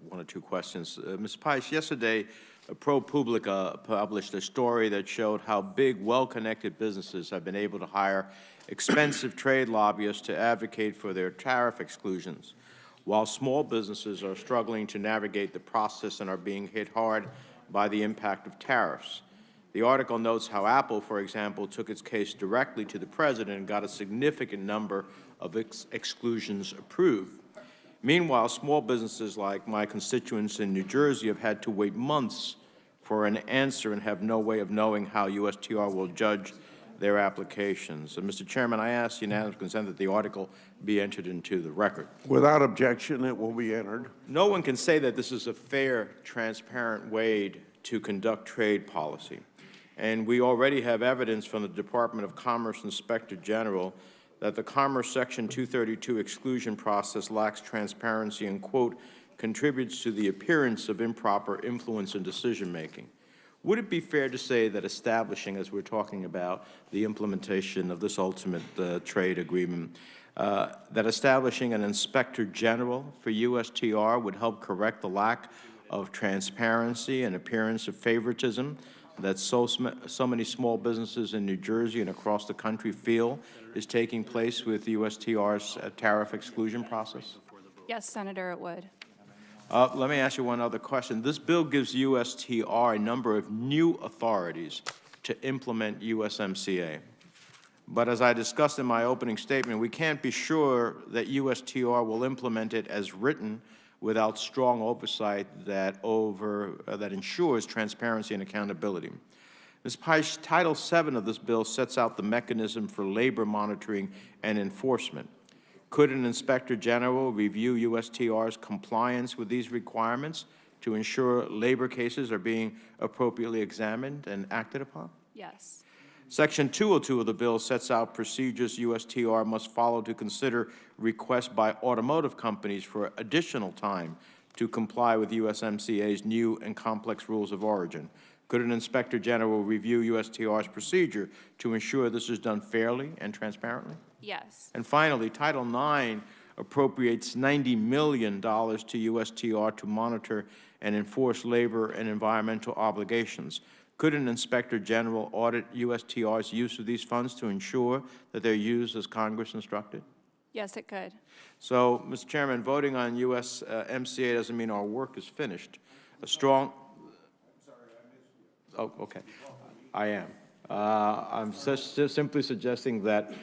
one or two questions. Ms. Peisch, yesterday, ProPublica published a story that showed how big, well-connected businesses have been able to hire expensive trade lobbyists to advocate for their tariff exclusions, while small businesses are struggling to navigate the process and are being hit hard by the impact of tariffs. The article notes how Apple, for example, took its case directly to the president and got a significant number of exclusions approved. Meanwhile, small businesses like my constituents in New Jersey have had to wait months for an answer and have no way of knowing how USTR will judge their applications. And Mr. Chairman, I ask unanimous consent that the article be entered into the record. Without objection, it will be entered. No one can say that this is a fair, transparent way to conduct trade policy. And we already have evidence from the Department of Commerce Inspector General that the Commerce Section 232 exclusion process lacks transparency and, quote, contributes to the appearance of improper influence in decision-making. Would it be fair to say that establishing, as we're talking about the implementation of this ultimate trade agreement, that establishing an Inspector General for USTR would help correct the lack of transparency and appearance of favoritism that so many small businesses in New Jersey and across the country feel is taking place with USTR's tariff exclusion process? Yes, Senator, it would. Let me ask you one other question. This bill gives USTR a number of new authorities to implement USMCA. But as I discussed in my opening statement, we can't be sure that USTR will implement it as written without strong oversight that ensures transparency and accountability. Ms. Peisch, Title VII of this bill sets out the mechanism for labor monitoring and enforcement. Could an Inspector General review USTR's compliance with these requirements to ensure labor cases are being appropriately examined and acted upon? Yes. Section 202 of the bill sets out procedures USTR must follow to consider requests by automotive companies for additional time to comply with USMCA's new and complex rules of origin. Could an Inspector General review USTR's procedure to ensure this is done fairly and transparently? Yes. And finally, Title IX appropriates $90 million to USTR to monitor and enforce labor and environmental obligations. Could an Inspector General audit USTR's use of these funds to ensure that they're used as Congress instructed? Yes, it could. So, Mr. Chairman, voting on USMCA doesn't mean our work is finished. A strong... Oh, okay. I am. I'm just simply suggesting that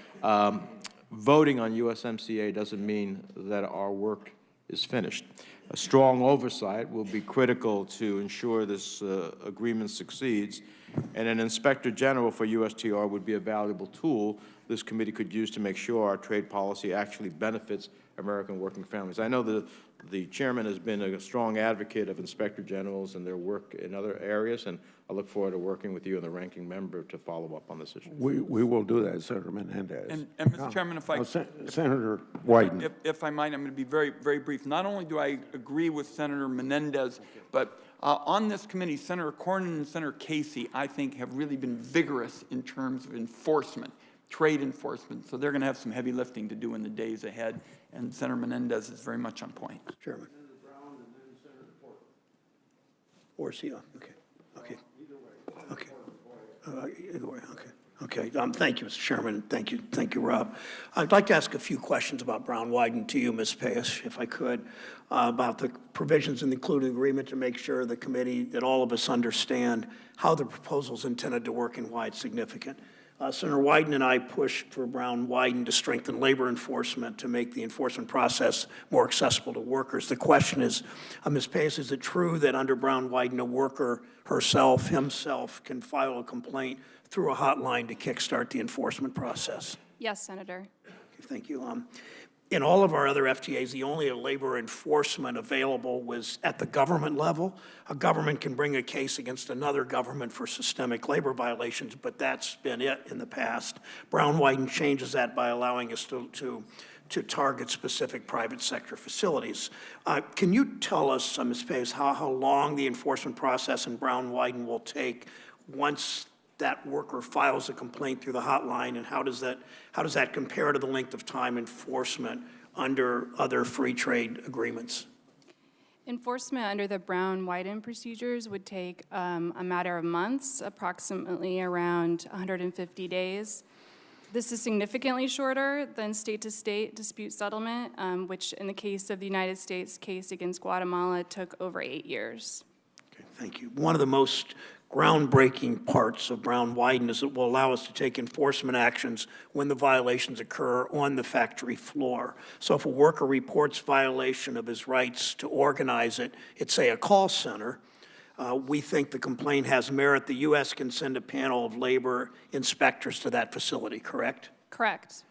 voting on USMCA doesn't mean that our work is finished. A strong oversight will be critical to ensure this agreement succeeds, and an Inspector General for USTR would be a valuable tool this committee could use to make sure our trade policy actually benefits American working families. I know the chairman has been a strong advocate of Inspector Generals and their work in other areas, and I look forward to working with you and the ranking member to follow up on this issue. We will do that, Senator Menendez. And Mr. Chairman, if I... Senator Wyden. If I might, I'm going to be very, very brief. Not only do I agree with Senator Menendez, but on this committee, Senator Cornyn and Senator Casey, I think, have really been vigorous in terms of enforcement, trade enforcement. So they're going to have some heavy lifting to do in the days ahead, and Senator Menendez is very much on point. Chairman. Senator Brown and then Senator Portman. Okay. Okay. Okay. Either way, okay. Okay, thank you, Mr. Chairman. Thank you, Rob. I'd like to ask a few questions about Brown-Wyden to you, Ms. Pace, if I could, about the provisions in the included agreement to make sure the committee, that all of us understand how the proposal is intended to work and why it's significant. Senator Wyden and I pushed for Brown-Wyden to strengthen labor enforcement to make the enforcement process more accessible to workers. The question is, Ms. Pace, is it true that under Brown-Wyden, a worker himself can file a complaint through a hotline to kickstart the enforcement process? Yes, Senator. Okay, thank you. In all of our other FTAs, the only labor enforcement available was at the government level. A government can bring a case against another government for systemic labor violations, but that's been it in the past. Brown-Wyden changes that by allowing us to target specific private sector facilities. Can you tell us, Ms. Pace, how long the enforcement process in Brown-Wyden will take once that worker files a complaint through the hotline, and how does that compare to the length of time enforcement under other free trade agreements? Enforcement under the Brown-Wyden procedures would take a matter of months, approximately around 150 days. This is significantly shorter than state-to-state dispute settlement, which in the case of the United States case against Guatemala took over 8 years. Okay, thank you. One of the most groundbreaking parts of Brown-Wyden is it will allow us to take enforcement actions when the violations occur on the factory floor. So if a worker reports violation of his rights to organize it at, say, a call center, we think the complaint has merit. The U.S. can send a panel of labor inspectors to that facility, correct? Correct.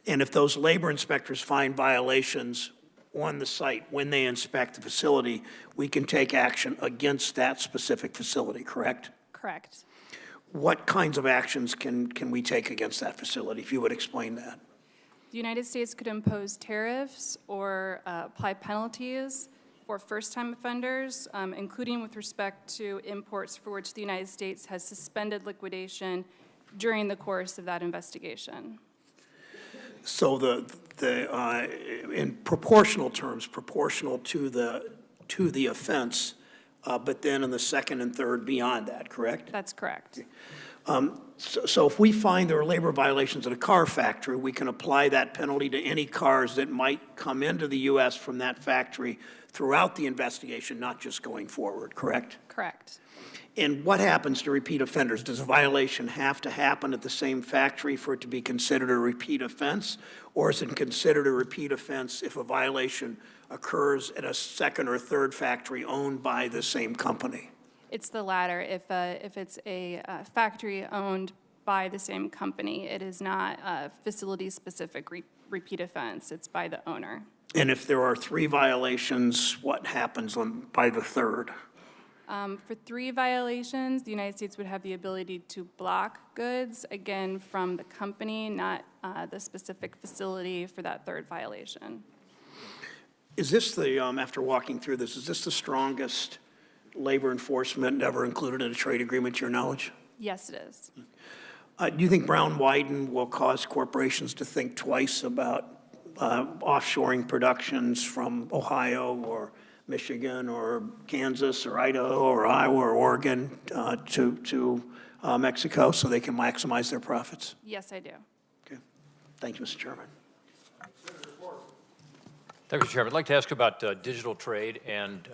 And if those labor inspectors find violations on the site when they inspect the facility, we can take action against that specific facility, correct? Correct. What kinds of actions can we take against that facility, if you would explain that? The United States could impose tariffs or apply penalties for first-time offenders, including with respect to imports for which the United States has suspended liquidation during the course of that investigation. So in proportional terms, proportional to the offense, but then in the second and third beyond that, correct? That's correct. So if we find there are labor violations at a car factory, we can apply that penalty to any cars that might come into the U.S. from that factory throughout the investigation, not just going forward, correct? Correct. And what happens to repeat offenders? Does a violation have to happen at the same factory for it to be considered a repeat offense? Or is it considered a repeat offense if a violation occurs at a second or third factory owned by the same company? It's the latter. If it's a factory owned by the same company, it is not a facility-specific repeat offense. It's by the owner. And if there are 3 violations, what happens by the third? For 3 violations, the United States would have the ability to block goods, again, from the company, not the specific facility for that 3rd violation. Is this after walking through this, is this the strongest labor enforcement ever included in a trade agreement, to your knowledge? Yes, it is. Do you think Brown-Wyden will cause corporations to think twice about offshoring productions from Ohio or Michigan or Kansas or Idaho or Iowa or Oregon to Mexico so they can maximize their profits? Yes, I do. Okay. Thank you, Mr. Chairman. Thank you, Chairman. I'd like to ask about digital trade, and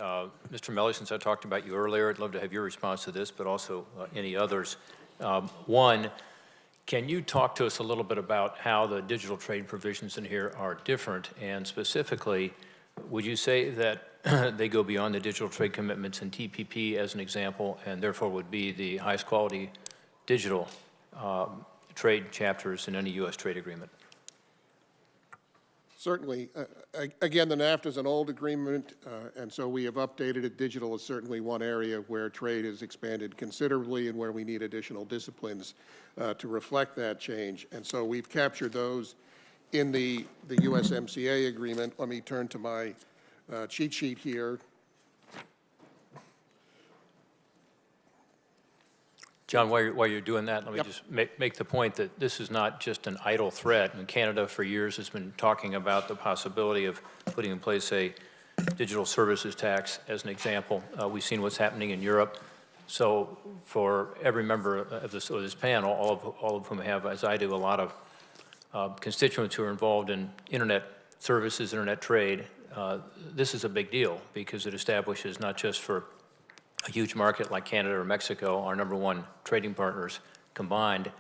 Mr. Melly, since I talked about you earlier, I'd love to have your response to this, but also any others. One, can you talk to us a little bit about how the digital trade provisions in here are different, and specifically, would you say that they go beyond the digital trade commitments in TPP as an example, and therefore would be the highest quality digital trade chapters in any U.S. trade agreement? Certainly. Again, the NAFTA is an old agreement, and so we have updated it. Digital is certainly one area where trade has expanded considerably and where we need additional disciplines to reflect that change. And so we've captured those in the USMCA agreement. Let me turn to my cheat sheet here. John, while you're doing that, let me just make the point that this is not just an idle threat. And Canada for years has been talking about the possibility of putting in place a digital services tax as an example. We've seen what's happening in Europe. So for every member of this panel, all of whom have, as I do, a lot of constituents who are involved in internet services, internet trade, this is a big deal because it establishes not just for a huge market like Canada or Mexico, our #1 trading partners combined,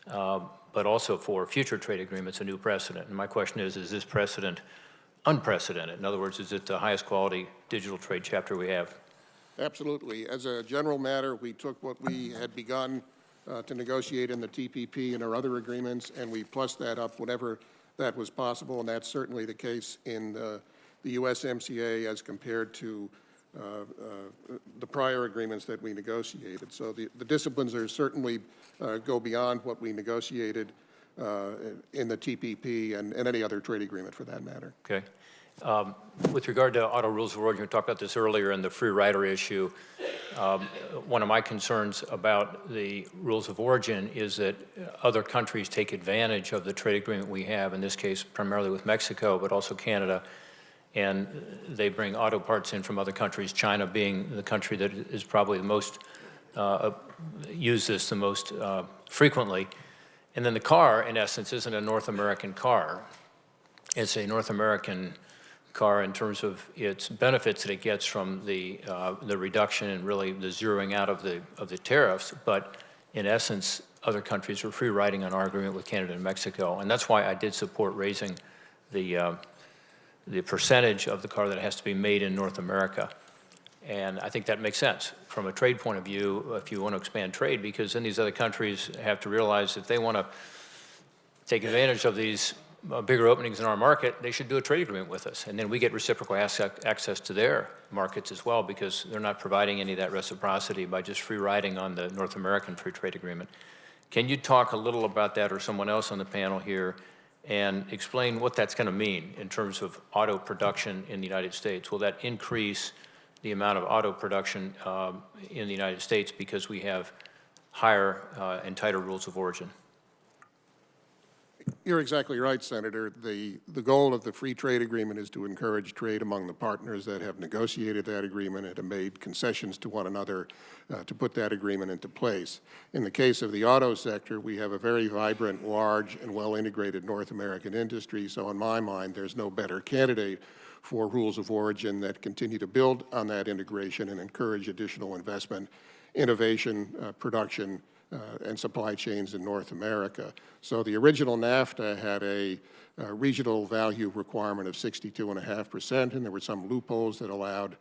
but also for future trade agreements, a new precedent. And my question is this precedent unprecedented? In other words, is it the highest quality digital trade chapter we have? Absolutely. As a general matter, we took what we had begun to negotiate in the TPP and our other agreements, and we plussed that up whenever that was possible, and that's certainly the case in the USMCA as compared to the prior agreements that we negotiated. So the disciplines are certainly go beyond what we negotiated in the TPP and any other trade agreement for that matter. Okay. With regard to auto rules of origin, we talked about this earlier in the free rider issue. One of my concerns about the rules of origin is that other countries take advantage of the trade agreement we have, in this case primarily with Mexico, but also Canada, and they bring auto parts in from other countries, China being the country that is probably the most, use this the most frequently. And then the car, in essence, isn't a North American car. It's a North American car in terms of its benefits that it gets from the reduction and really the zeroing out of the tariffs, but in essence, other countries are free riding on our agreement with Canada and Mexico. And that's why I did support raising the percentage of the car that has to be made in North America. And I think that makes sense from a trade point of view if you want to expand trade, because then these other countries have to realize if they want to take advantage of these bigger openings in our market, they should do a trade agreement with us. And then we get reciprocal access to their markets as well, because they're not providing any of that reciprocity by just free riding on the North American free trade agreement. Can you talk a little about that, or someone else on the panel here, and explain what that's going to mean in terms of auto production in the United States? Will that increase the amount of auto production in the United States because we have higher and tighter rules of origin? You're exactly right, Senator. The goal of the free trade agreement is to encourage trade among the partners that have negotiated that agreement and have made concessions to one another to put that agreement into place. In the case of the auto sector, we have a very vibrant, large, and well-integrated North American industry, so in my mind, there's no better candidate for rules of origin that continue to build on that integration and encourage additional investment, innovation, production, and supply chains in North America. So the original NAFTA had a regional value requirement of 62.5%, and there were some loopholes that allowed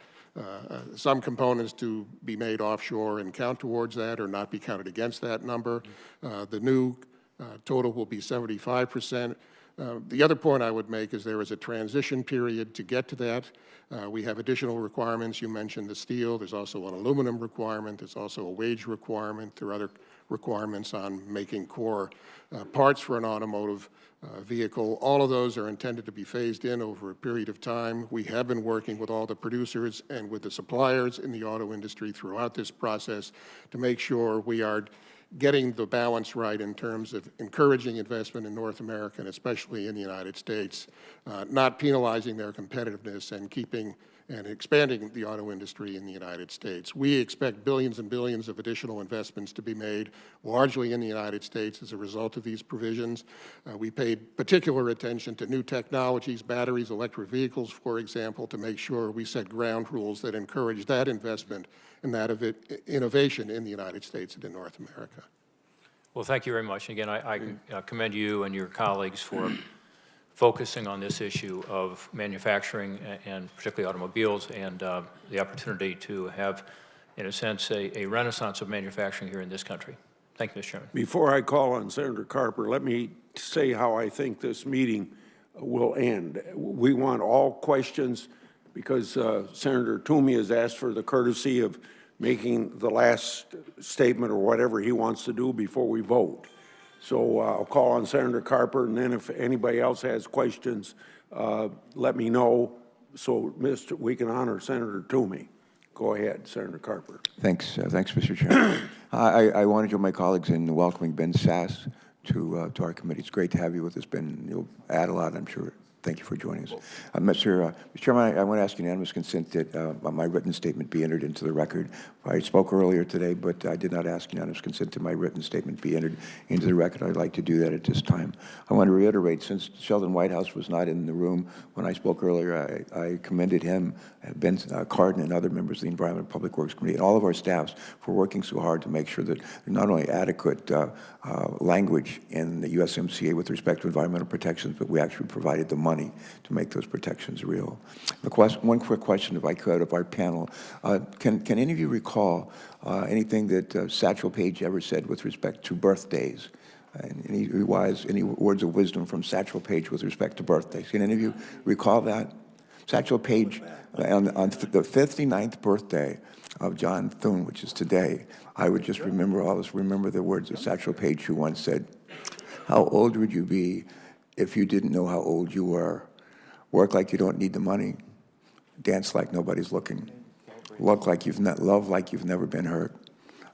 some components to be made offshore and count towards that or not be counted against that number. The new total will be 75%. The other point I would make is there is a transition period to get to that. We have additional requirements. You mentioned the steel. There's also an aluminum requirement. There's also a wage requirement. There are other requirements on making core parts for an automotive vehicle. All of those are intended to be phased in over a period of time. We have been working with all the producers and with the suppliers in the auto industry throughout this process to make sure we are getting the balance right in terms of encouraging investment in North America, and especially in the United States, not penalizing their competitiveness and keeping and expanding the auto industry in the United States. We expect billions and billions of additional investments to be made, largely in the United States, as a result of these provisions. We paid particular attention to new technologies, batteries, electric vehicles, for example, to make sure we set ground rules that encourage that investment and that of innovation in the United States and in North America. Well, thank you very much. Again, I commend you and your colleagues for focusing on this issue of manufacturing and particularly automobiles and the opportunity to have, in a sense, a renaissance of manufacturing here in this country. Thank you, Mr. Chairman. Before I call on Senator Carper, let me say how I think this meeting will end. We want all questions because Senator Toomey has asked for the courtesy of making the last statement or whatever he wants to do before we vote. So I'll call on Senator Carper, and then if anybody else has questions, let me know so we can honor Senator Toomey. Go ahead, Senator Carper. Thanks, Mr. Chairman. I want to join my colleagues in welcoming Ben Sass to our committee. It's great to have you with us, Ben. You'll add a lot, I'm sure. Thank you for joining us. Mr. Chairman, I want to ask unanimous consent that my written statement be entered into the record. I spoke earlier today, but I did not ask unanimous consent that my written statement be entered into the record. I'd like to do that at this time. I want to reiterate, since Sheldon Whitehouse was not in the room when I spoke earlier, I commended him, Ben Cardin, and other members of the Environment and Public Works Committee, and all of our staffs for working so hard to make sure that not only adequate language in the USMCA with respect to environmental protections, but we actually provided the money to make those protections real. One quick question, if I could, of our panel. Can any of you recall anything that Satchel Paige ever said with respect to birthdays? Any words of wisdom from Satchel Paige with respect to birthdays? Can any of you recall that? Satchel Paige, on the 59th birthday of John Thune, which is today, I would just always remember the words of Satchel Paige, who once said, "How old would you be if you didn't know how old you were? Work like you don't need the money. Dance like nobody's looking. Love like you've never been hurt.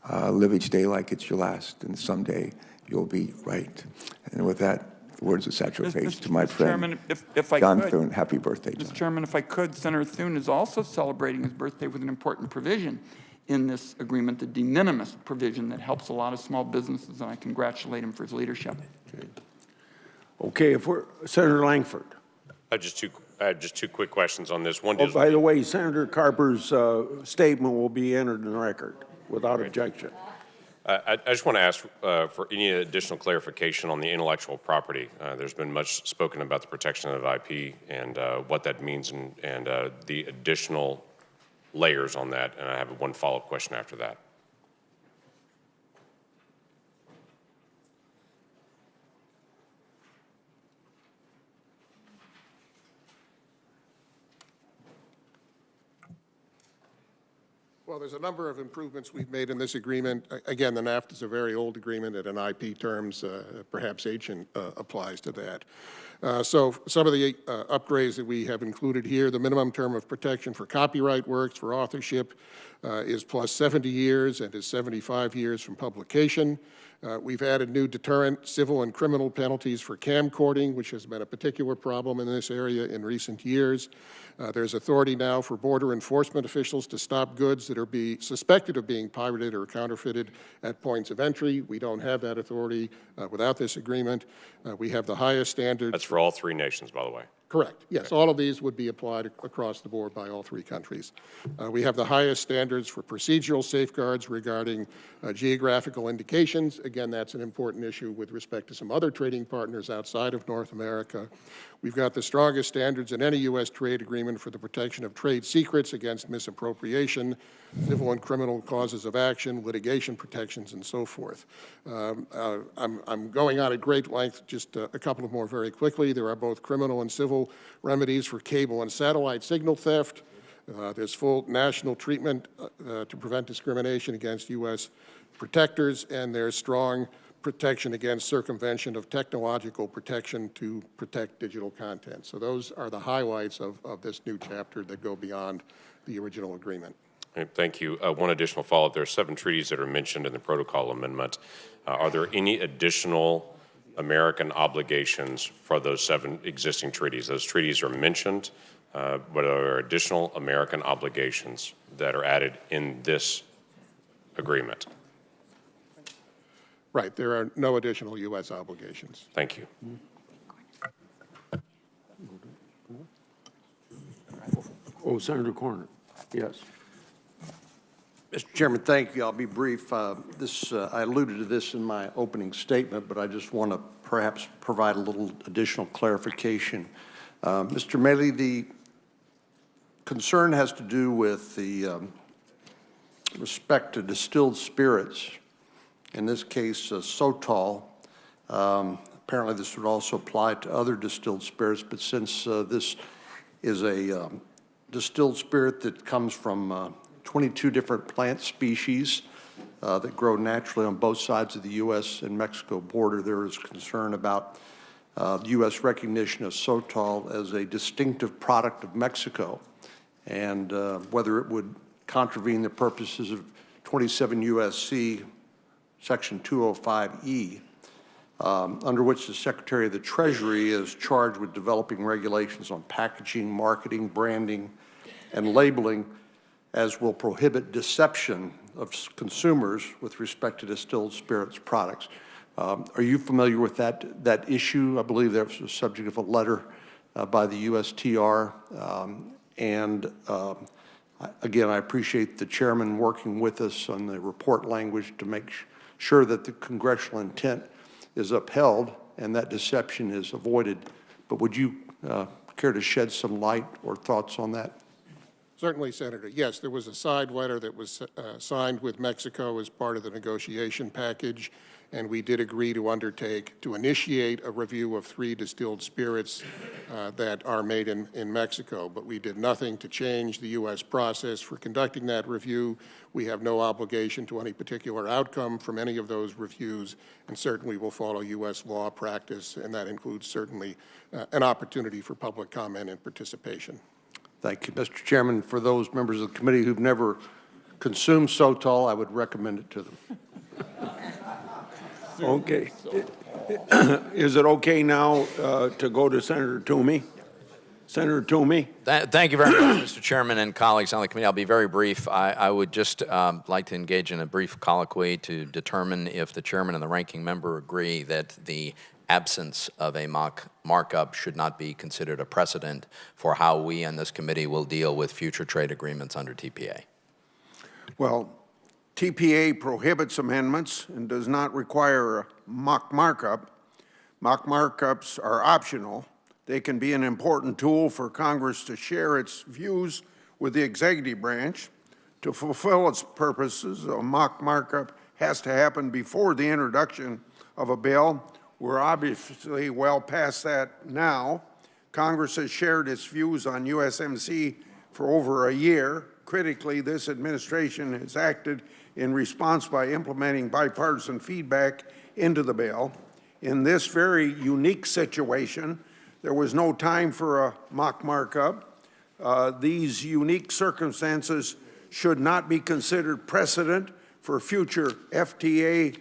Live each day like it's your last, and someday you'll be right." And with that, the words of Satchel Paige to my friend, Chairman, if I John could, Thune. Happy birthday, John. Mr. Chairman, if I could, Senator Thune is also celebrating his birthday with an important provision in this agreement, the de minimis provision that helps a lot of small businesses, and I congratulate him for his leadership. Okay, Senator Langford. I have just two quick questions on this. One Oh, deals by the way, Senator Carper's statement will be entered in the record without objection. I just want to ask for any additional clarification on the intellectual property. There's been much spoken about the protection of IP and what that means and the additional layers on that, and I have one follow-up question after that. Well, there's a number of improvements we've made in this agreement. Again, the NAFTA is a very old agreement, and in IP terms, perhaps H applies to that. So some of the upgrades that we have included here, the minimum term of protection for copyright works for authorship is plus 70 years and is 75 years from publication. We've added new deterrent civil and criminal penalties for camcording, which has been a particular problem in this area in recent years. There's authority now for border enforcement officials to stop goods that are suspected of being pirated or counterfeited at points of entry. We don't have that authority without this agreement. We have the highest standards. That's for all three nations, by the way. Correct. Yes, all of these would be applied across the board by all three countries. We have the highest standards for procedural safeguards regarding geographical indications. Again, that's an important issue with respect to some other trading partners outside of North America. We've got the strongest standards in any U.S. trade agreement for the protection of trade secrets against misappropriation, civil and criminal causes of action, litigation protections, and so forth. I'm going on at great length, just a couple of more very quickly. There are both criminal and civil remedies for cable and satellite signal theft. There's full national treatment to prevent discrimination against U.S. protectors, and there's strong protection against circumvention of technological protection to protect digital content. So those are the highlights of this new chapter that go beyond the original agreement. Thank you. One additional follow-up. There are 7 treaties that are mentioned in the protocol amendment. Are there any additional American obligations for those 7 existing treaties? Those treaties are mentioned. but there are additional American obligations that are added in this agreement. Right, there are no additional U.S. obligations. Thank you. Oh, Senator Corner, yes. Mr. Chairman, thank you. I'll be brief. I alluded to this in my opening statement, but I just want to perhaps provide a little additional clarification. Mr. Maley, the concern has to do with the respect to distilled spirits, in this case, Sotol. Apparently, this would also apply to other distilled spirits, but since this is a distilled spirit that comes from 22 different plant species that grow naturally on both sides of the U.S. and Mexico border, there is concern about U.S. recognition of Sotol as a distinctive product of Mexico, and whether it would contravene the purposes of 27 U.S.C. Section 205E, under which the Secretary of the Treasury is charged with developing regulations on packaging, marketing, branding, and labeling, as will prohibit deception of consumers with respect to distilled spirits products. Are you familiar with that issue? I believe that was the subject of a letter by the USTR. Again, I appreciate the chairman working with us on the report language to make sure that the congressional intent is upheld and that deception is avoided. But would you care to shed some light or thoughts on that? Certainly, Senator. Yes, there was a side letter that was signed with Mexico as part of the negotiation package, and we did agree to initiate a review of 3 distilled spirits that are made in Mexico. But we did nothing to change the U.S. process for conducting that review. We have no obligation to any particular outcome from any of those reviews, and certainly will follow U.S. law practice, and that includes certainly an opportunity for public comment and participation. Thank you, Mr. Chairman. For those members of the committee who've never consumed Sotol, I would recommend it to them. Okay. Is it okay now to go to Senator Toomey? Senator Toomey? Thank you very much, Mr. Chairman and colleagues on the committee. I'll be very brief. I would just like to engage in a brief colloquy to determine if the chairman and the ranking member agree that the absence of a markup should not be considered a precedent for how we in this committee will deal with future trade agreements under TPA. Well, TPA prohibits amendments and does not require a mock markup. Mock markups are optional. They can be an important tool for Congress to share its views with the executive branch. To fulfill its purposes, a mock markup has to happen before the introduction of a bill. We're obviously well past that now. Congress has shared its views on USMCA for over a year. Critically, this administration has acted in response by implementing bipartisan feedback into the bill. In this very unique situation, there was no time for a mock markup. These unique circumstances should not be considered precedent for future FTA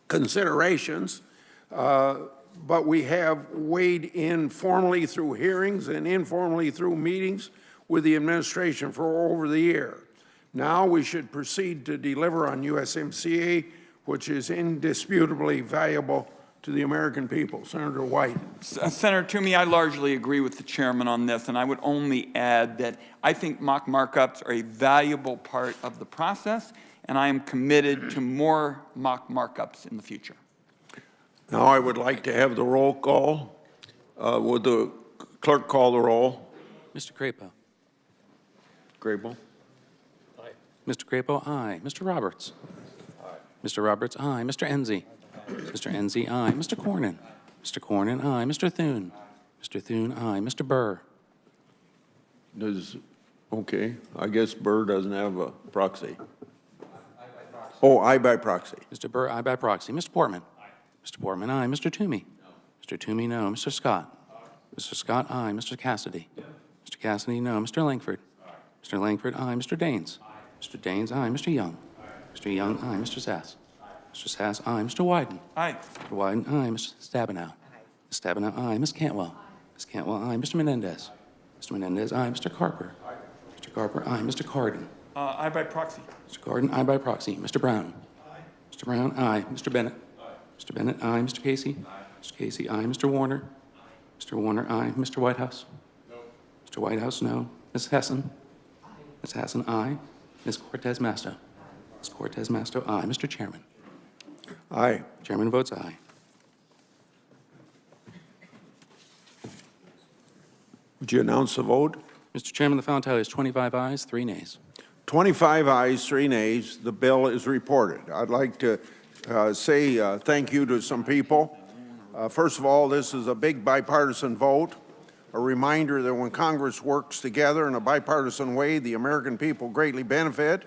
considerations, but we have weighed in formally through hearings and informally through meetings with the administration for over the year. Now we should proceed to deliver on USMCA, which is indisputably valuable to the American people. Senator White. Senator Toomey, I largely agree with the chairman on this, and I would only add that I think mock markups are a valuable part of the process, and I am committed to more mock markups in the future. Now I would like to have the roll call. Would the clerk call the roll? Mr. Crapo. Grable. Aye. Mr. Crapo, aye. Mr. Roberts. Aye. Mr. Roberts, aye. Mr. Enzi. Mr. Enzi, aye. Mr. Cornyn. Mr. Cornyn, aye. Mr. Thune. Mr. Thune, aye. Mr. Burr. Okay, I guess Burr doesn't have a proxy. Oh, aye by proxy. Mr. Burr, aye by proxy. Mr. Portman. Aye. Mr. Portman, aye. Mr. Toomey. No. Mr. Toomey, no. Mr. Scott. Aye. Mr. Scott, aye. Mr. Cassidy. Yeah. Mr. Cassidy, no. Mr. Langford. Aye. Mr. Langford, aye. Mr. Daines. Aye. Mr. Daines, aye. Mr. Young. Aye. Mr. Young, aye. Mr. Sass. Aye. Mr. Sass, aye. Mr. Wyden. Aye. Mr. Wyden, aye. Mr. Stabenow. Aye. Ms. Stabenow, aye. Ms. Cantwell. Aye. Ms. Cantwell, aye. Mr. Menendez. Mr. Menendez, aye. Mr. Carper. Mr. Carper, aye. Mr. Cardin. Aye by proxy. Mr. Cardin, aye by proxy. Mr. Brown. Mr. Brown, aye. Mr. Bennett. Mr. Bennett, aye. Mr. Casey. Mr. Casey, aye. Mr. Warner. Mr. Warner, aye. Mr. Whitehouse. Mr. Whitehouse, no. Ms. Hessen. Ms. Hessen, aye. Ms. Cortez Masto. Ms. Cortez Masto, aye. Mr. Chairman. Aye. Chairman votes aye. Would you announce the vote? Mr. Chairman, the final tally is 25 ayes, 3 nays. 25 ayes, 3 nays. The bill is reported. I'd like to say thank you to some people. First of all, this is a big bipartisan vote, a reminder that when Congress works together in a bipartisan way, the American people greatly benefit.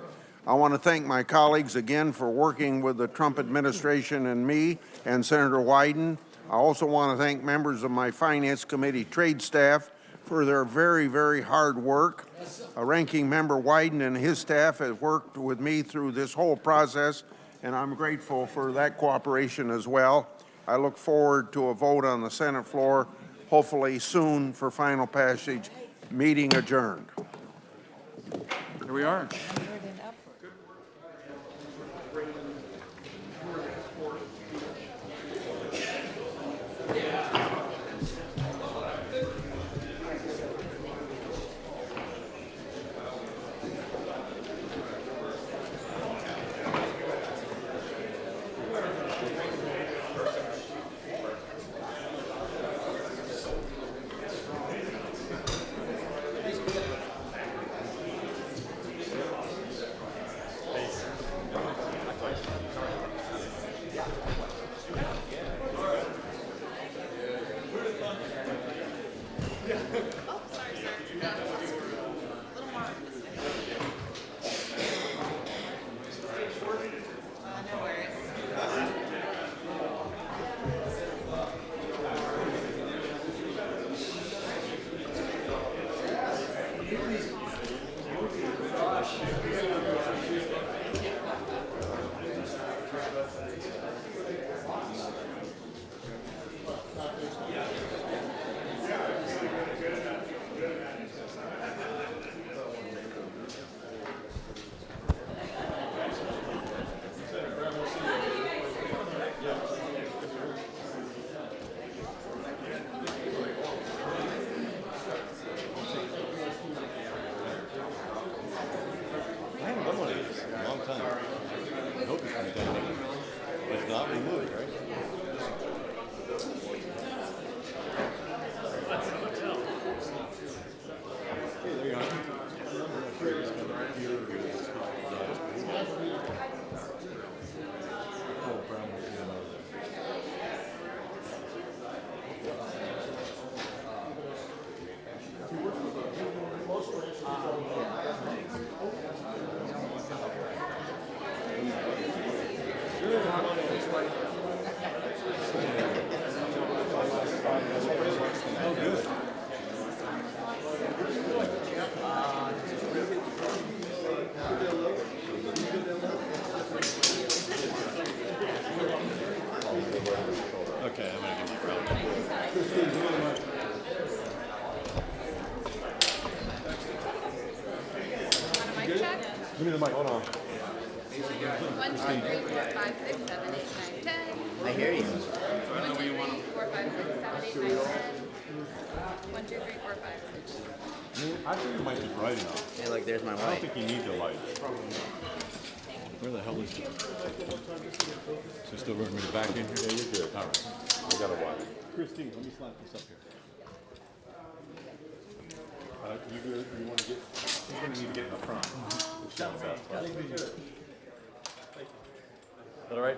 I want to thank my colleagues again for working with the Trump administration and me and Senator Wyden. I also want to thank members of my Finance Committee trade staff for their very, very hard work. Ranking Member Wyden and his staff have worked with me through this whole process, and I'm grateful for that cooperation as well. I look forward to a vote on the Senate floor, hopefully soon for final passage. Meeting adjourned. Here we are. Give me the mic, hold on. 1, 2, 3, 4, 5, 6, 7, 8, 9, 10. I hear you. 1, 2, 3, 4, 5, 6, 7, 8, 9, 10. 1, 2, 3, 4, 5, 6. I think the mic is bright enough. Hey, look, there's my I don't wife. think you need the light. Where the hell is it? So still running me back in here? Yeah, you're good. All right. I got a wire. Christine, let me slap this up here. You want to get, you're going to need to get in the front. All right?